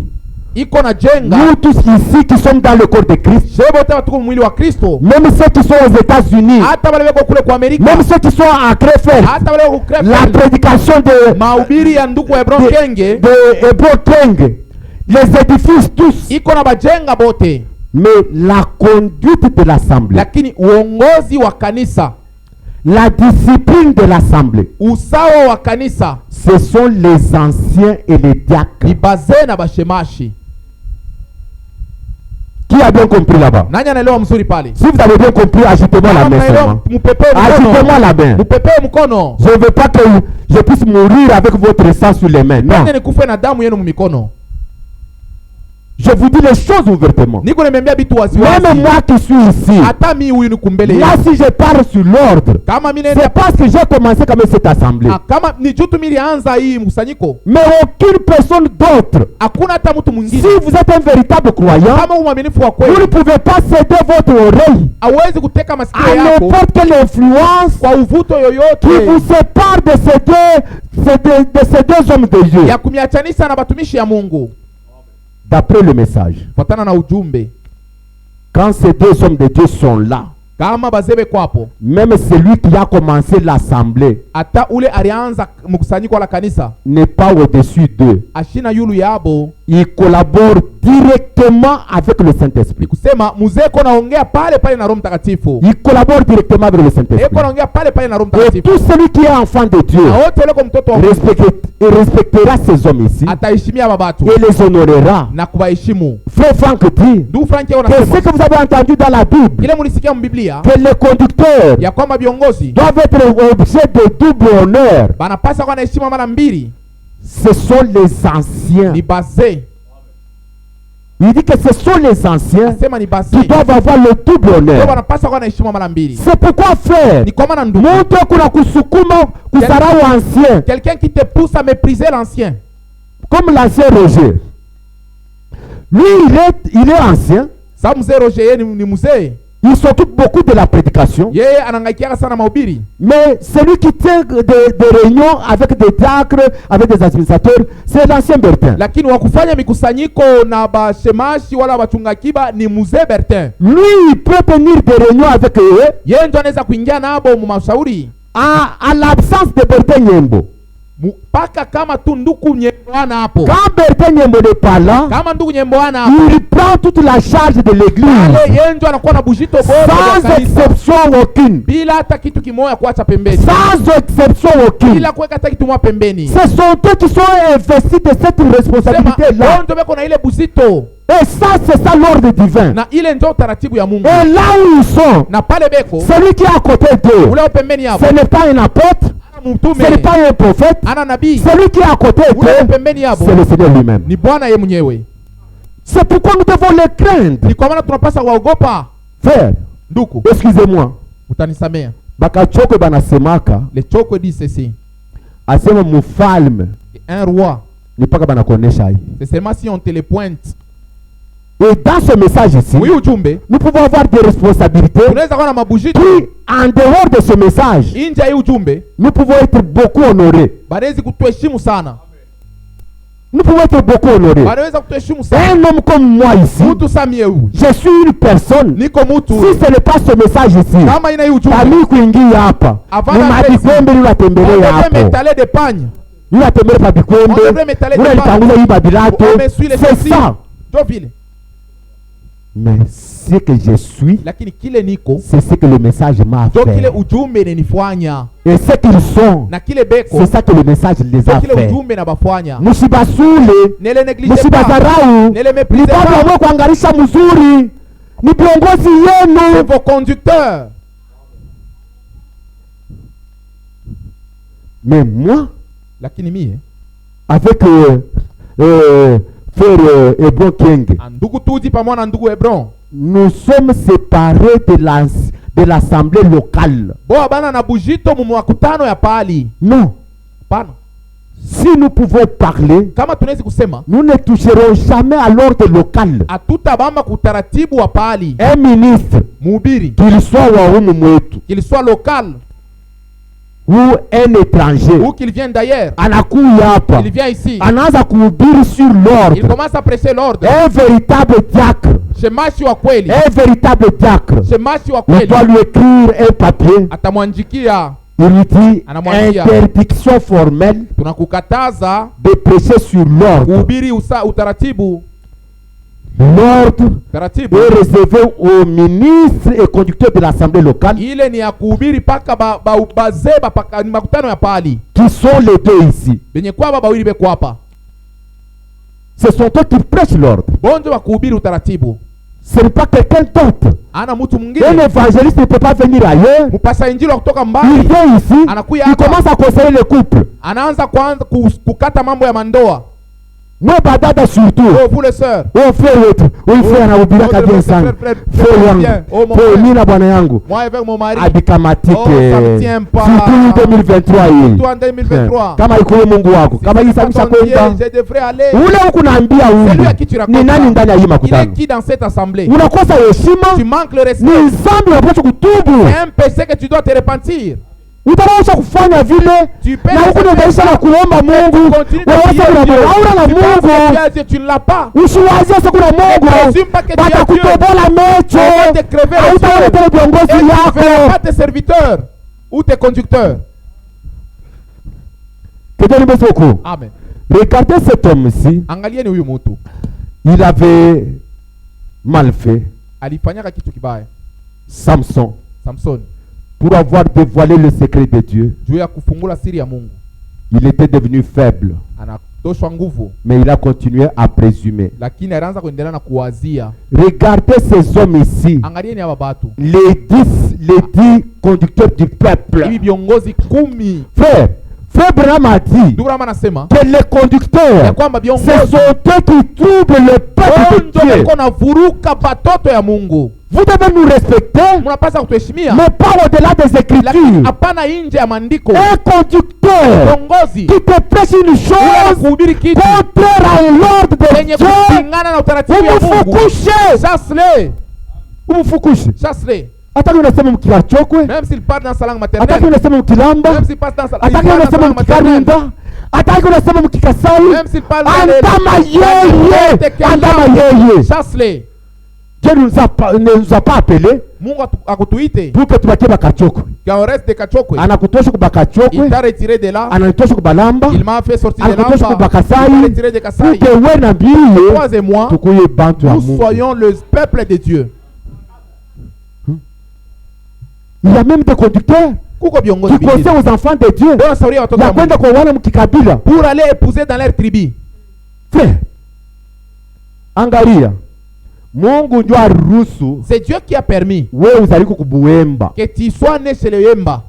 nous tous ici qui sommes dans le corps de Christ, même ceux qui sont aux États-Unis, même ceux qui sont à Krefeld, la prédication de Hebron Keng les édifice tous. Mais la conduite de l'assemblée, la discipline de l'assemblée, ce sont les anciens et les diacres. Qui a bien compris là-bas? Si vous avez bien compris, ajoutez-moi la main seulement. Ajoutez-moi la main. Je ne veux pas que je puisse mourir avec votre sang sur les mains. Non. Je vous dis les choses ouvertement. Même moi qui suis ici, là si je parle sur l'ordre, c'est parce que j'ai commencé comme cette assemblée. Mais aucune personne d'autre. Si vous êtes un véritable croyant, vous ne pouvez pas céder votre oreille à n'importe quelle influence qui vous sépare de ces deux hommes de Dieu. D'après le message, quand ces deux hommes de Dieu sont là, même celui qui a commencé l'assemblée n'est pas au-dessus d'eux. Il collabore directement avec le Saint-Esprit. Il collabore directement avec le Saint-Esprit. Et tout celui qui est enfant de Dieu respectera ces hommes ici et les honorera. Frère Franck dit que ce que vous avez entendu dans la Bible, que les conducteurs doivent être objet de double honneur, ce sont les anciens. Il dit que ce sont les anciens qui doivent avoir le double honneur. C'est pourquoi frère, quelqu'un qui te pousse à mépriser l'ancien, comme l'ancien Roger, lui il est ancien. Il s'occupe beaucoup de la prédication. Mais celui qui tient des réunions avec des diacres, avec des administrateurs, c'est l'ancien Bertin. Lui, il peut tenir des réunions avec eux à l'absence de Bertin Nyembo. Quand Bertin Nyembo n'est pas là, il prend toute la charge de l'église sans exception aucune. Sans exception aucune. Ce sont eux qui sont investis de cette responsabilité-là. Et ça, c'est ça l'ordre divin. Et là où ils sont, celui qui est à côté d'eux, ce n'est pas un apôtre, ce n'est pas un prophète, celui qui est à côté d'eux, c'est le Seigneur lui-même. C'est pourquoi nous devons les craindre. Frère, excusez-moi. Bakachoko banasemaka, le Choko dit ceci. Asema mufalme, un roi, c'est seulement si on te le pointe. Et dans ce message ici, nous pouvons avoir des responsabilités qui, en dehors de ce message, nous pouvons être beaucoup honorés. Nous pouvons être beaucoup honorés. Un homme comme moi ici, je suis une personne. Si ce n'est pas ce message ici, c'est ça. Mais ce que je suis, lakini kile niko, c'est ce que le message m'a fait. kile ujumbe nenifanya. Et ce qu'ils sont, na kile beko, c'est ça que le message les a kile fait. ujumbe na bafanya. Musibasule, musibazarau, ni baba wa kuangarisha mzuri, ni viongozi yenu, vos conducteurs. Mais moi, lakini mie, avec frère Hebron King, ndugu tudi pamoja na ndugu Hebron, nous sommes séparés de l'assemblée locale. Bo bana na bujito mu makutano ya pali. Non. Pana. Si nous pouvons parler, kama tunaweza kusema, nous ne toucherons jamais à l'ordre local. Hatutabamba kutaratibu wa pali. Un ministre, mhubiri, qu'il soit wa humu mwetu, qu'il soit local ou un étranger, ou qu'il vienne d'ailleurs, anakuya hapa, il vient ici, anaanza kuhubiri sur l'ordre. Il commence à prêcher l'ordre. Un véritable diacre, shemashi wa kweli, un véritable diacre, shemashi wa on kweli, doit lui écrire un papier. Atamwandikia, il lui dit interdiction formelle tunakukataza de prêcher sur l'ordre. kuhubiri utaratibu. L'ordre est réservé aux ministres et conducteurs de l'assemblée locale. Ile ni ya kuhubiri paka bazeba paka ni makutano ya pali. Qui sont les deux ici? Benye kwa baba wili beko hapa. Ce sont eux qui prêchent l'ordre. Bonjo wa kuhubiri utaratibu. Ce n'est pas quelqu'un d'autre. Ana mtu mwingine. Un évangéliste ne peut pas venir ailleurs. Mpasa injili kutoka mbali. Il vient ici. Anakuya il commence à conseiller le couple. Anaanza kwanza kukata mambo ya mandoa. Moi badada surtout. Oh vous les sœurs. Oh frère wetu. Oui frère anahubiri kabisa sana. Frère wangu. Frère mimi na bwana yangu. Moi avec mon mari. Abikamatike. Oh ça me tient pas. Surtout 2023 hii. Surtout en 2023. Kama iko Mungu wako. Kama hii sabisha kwenda. Je devrais aller. Ule huko naambia huyu. Ni nani ndani ya hii makutano? Il est qui dans cette assemblée? Unakosa heshima. Tu manques le respect. Ni dhambi unapaswa kutubu. C'est un péché que tu dois te repentir. Utaweza kufanya vile na huko ndio na kuomba Mungu. Waweza kuomba na Mungu. Tu ne l'as pas. Usiwazie sasa kuna Mungu. Batakutobola mecho. Utaona tena viongozi yako. Pas tes serviteurs ou tes conducteurs. Que Dieu nous bénisse beaucoup. Amen. Regardez cet homme-ci. Angalieni huyu mtu. Il avait mal fait. Alifanyaka kitu kibaya. Samson. Pour avoir dévoilé le secret de Dieu, il était devenu faible. Mais il a continué à présumer. Regardez ces hommes ici. Les 10 conducteurs du peuple. Frère Branham a dit que les conducteurs, ce sont eux qui troublent le peuple de Dieu. Vous devez nous respecter, mais pas au-delà des Écritures. Un conducteur qui te prêche une chose contraire à l'ordre de Dieu, vous vous couchez. Ataki unasema mkilachokwe, même s'il parle dans sa langue maternelle, ataki unasema mkilamba, même s'il passe dans sa ataki unasema mkikarinda, ataki unasema mkikasai, même s'il parle andama yeye, chasse-les. Dieu ne nous a pas appelé Mungu akutuite pour que tubakie bakachokwe. On reste de kachokwe. Anakutosha kubakachokwe. Il t'a retiré de là. Ananitosha kubalamba. Il m'a fait sortir de là. Anakutosha kubakasai. Il t'a retiré de Kasai. Toi et moi, nous soyons le peuple de Dieu. Il y a même des conducteurs qui conseillent aux enfants de Dieu pour aller épouser dans leur tribu. Frère, angalia, Mungu ndio aruhusu. C'est Dieu qui a permis wewe uzalike kubuemba, que tu sois né chez le Yemba.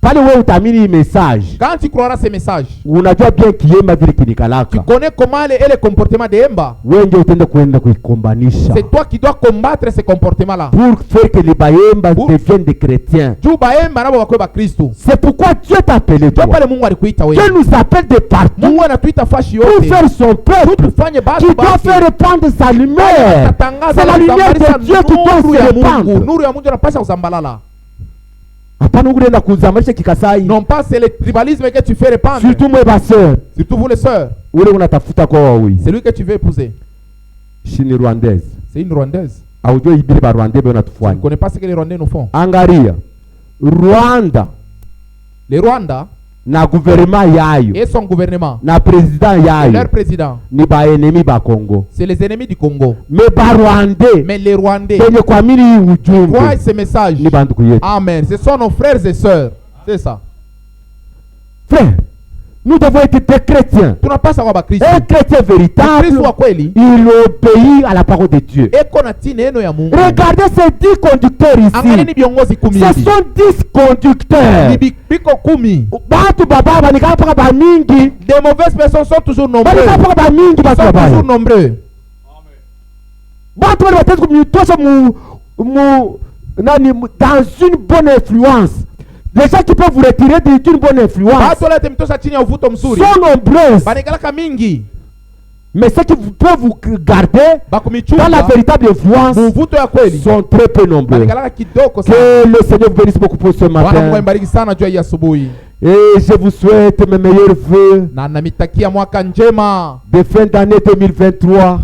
Pale wewe utamini message. Quand tu croiras ces messages, unajua bien kiemba vile kinikalaka. Tu connais comment est le comportement de Yemba. Wewe ndio utaenda kwenda kuikombanisha. C'est toi qui dois combattre ces comportements là. Pour faire que les Bayemba deviennent des chrétiens. Tu Bayemba nabo bakwe ba Kristo. C'est pourquoi Dieu t'a appelé toi. Dieu nous appelle de partout. Mungu anatuita fashi yote. Pour faire son peuple. Qui doit faire répandre sa lumière. C'est la lumière de Dieu qui doit se répandre. Nuru ya Mungu inapasha kuzambalala. Non pas c'est le tribalisme que tu fais répandre. Surtout moi ma sœur. Surtout vous les sœurs. C'est lui que tu veux épouser. C'est une Rwandaise. C'est une Rwandaise. Tu ne connais pas ce que les Rwandais nous font. Angaria. Rwanda. Les Rwanda. na gouvernement yayo et son gouvernement na président yayo leur président ni ba ennemis ba Congo. C'est les ennemis du Congo. Mais ba Rwandais, Mais les Rwandais croient ce message. Ni banduku yetu. Amen. Ce sont nos frères et sœurs. C'est ça. Frère, nous devons être des chrétiens. Un chrétien véritable, il obéit à la parole de Dieu. Regardez ces 10 conducteurs ici. Ce sont 10 conducteurs. Des mauvaises personnes sont toujours nombreuses. Dans une bonne influence. Les gens qui peuvent vous retirer d'une bonne influence sont nombreuses. Mais ceux qui peuvent vous garder dans la véritable influence sont très peu nombreux. Que le Seigneur vous bénisse beaucoup pour ce matin. Et je vous souhaite mes meilleurs vœux de fin d'année 2023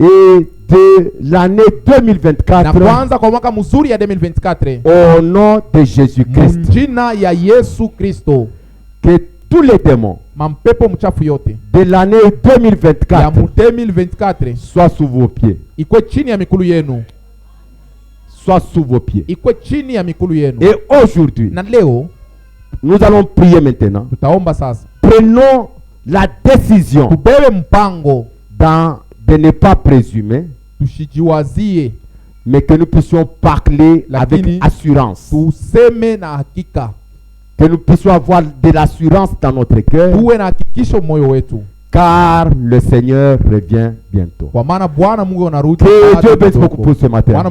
et de l'année 2024 au nom de Jésus-Christ. Que tous les démons de l'année 2024 soient sous vos pieds. Soient sous vos pieds. Et aujourd'hui, nous allons prier maintenant. Prenons la décision de ne pas présumer, mais que nous puissions parler avec assurance. Que nous puissions avoir de l'assurance dans notre cœur, car le Seigneur revient bientôt. Que Dieu bénisse beaucoup pour ce matin.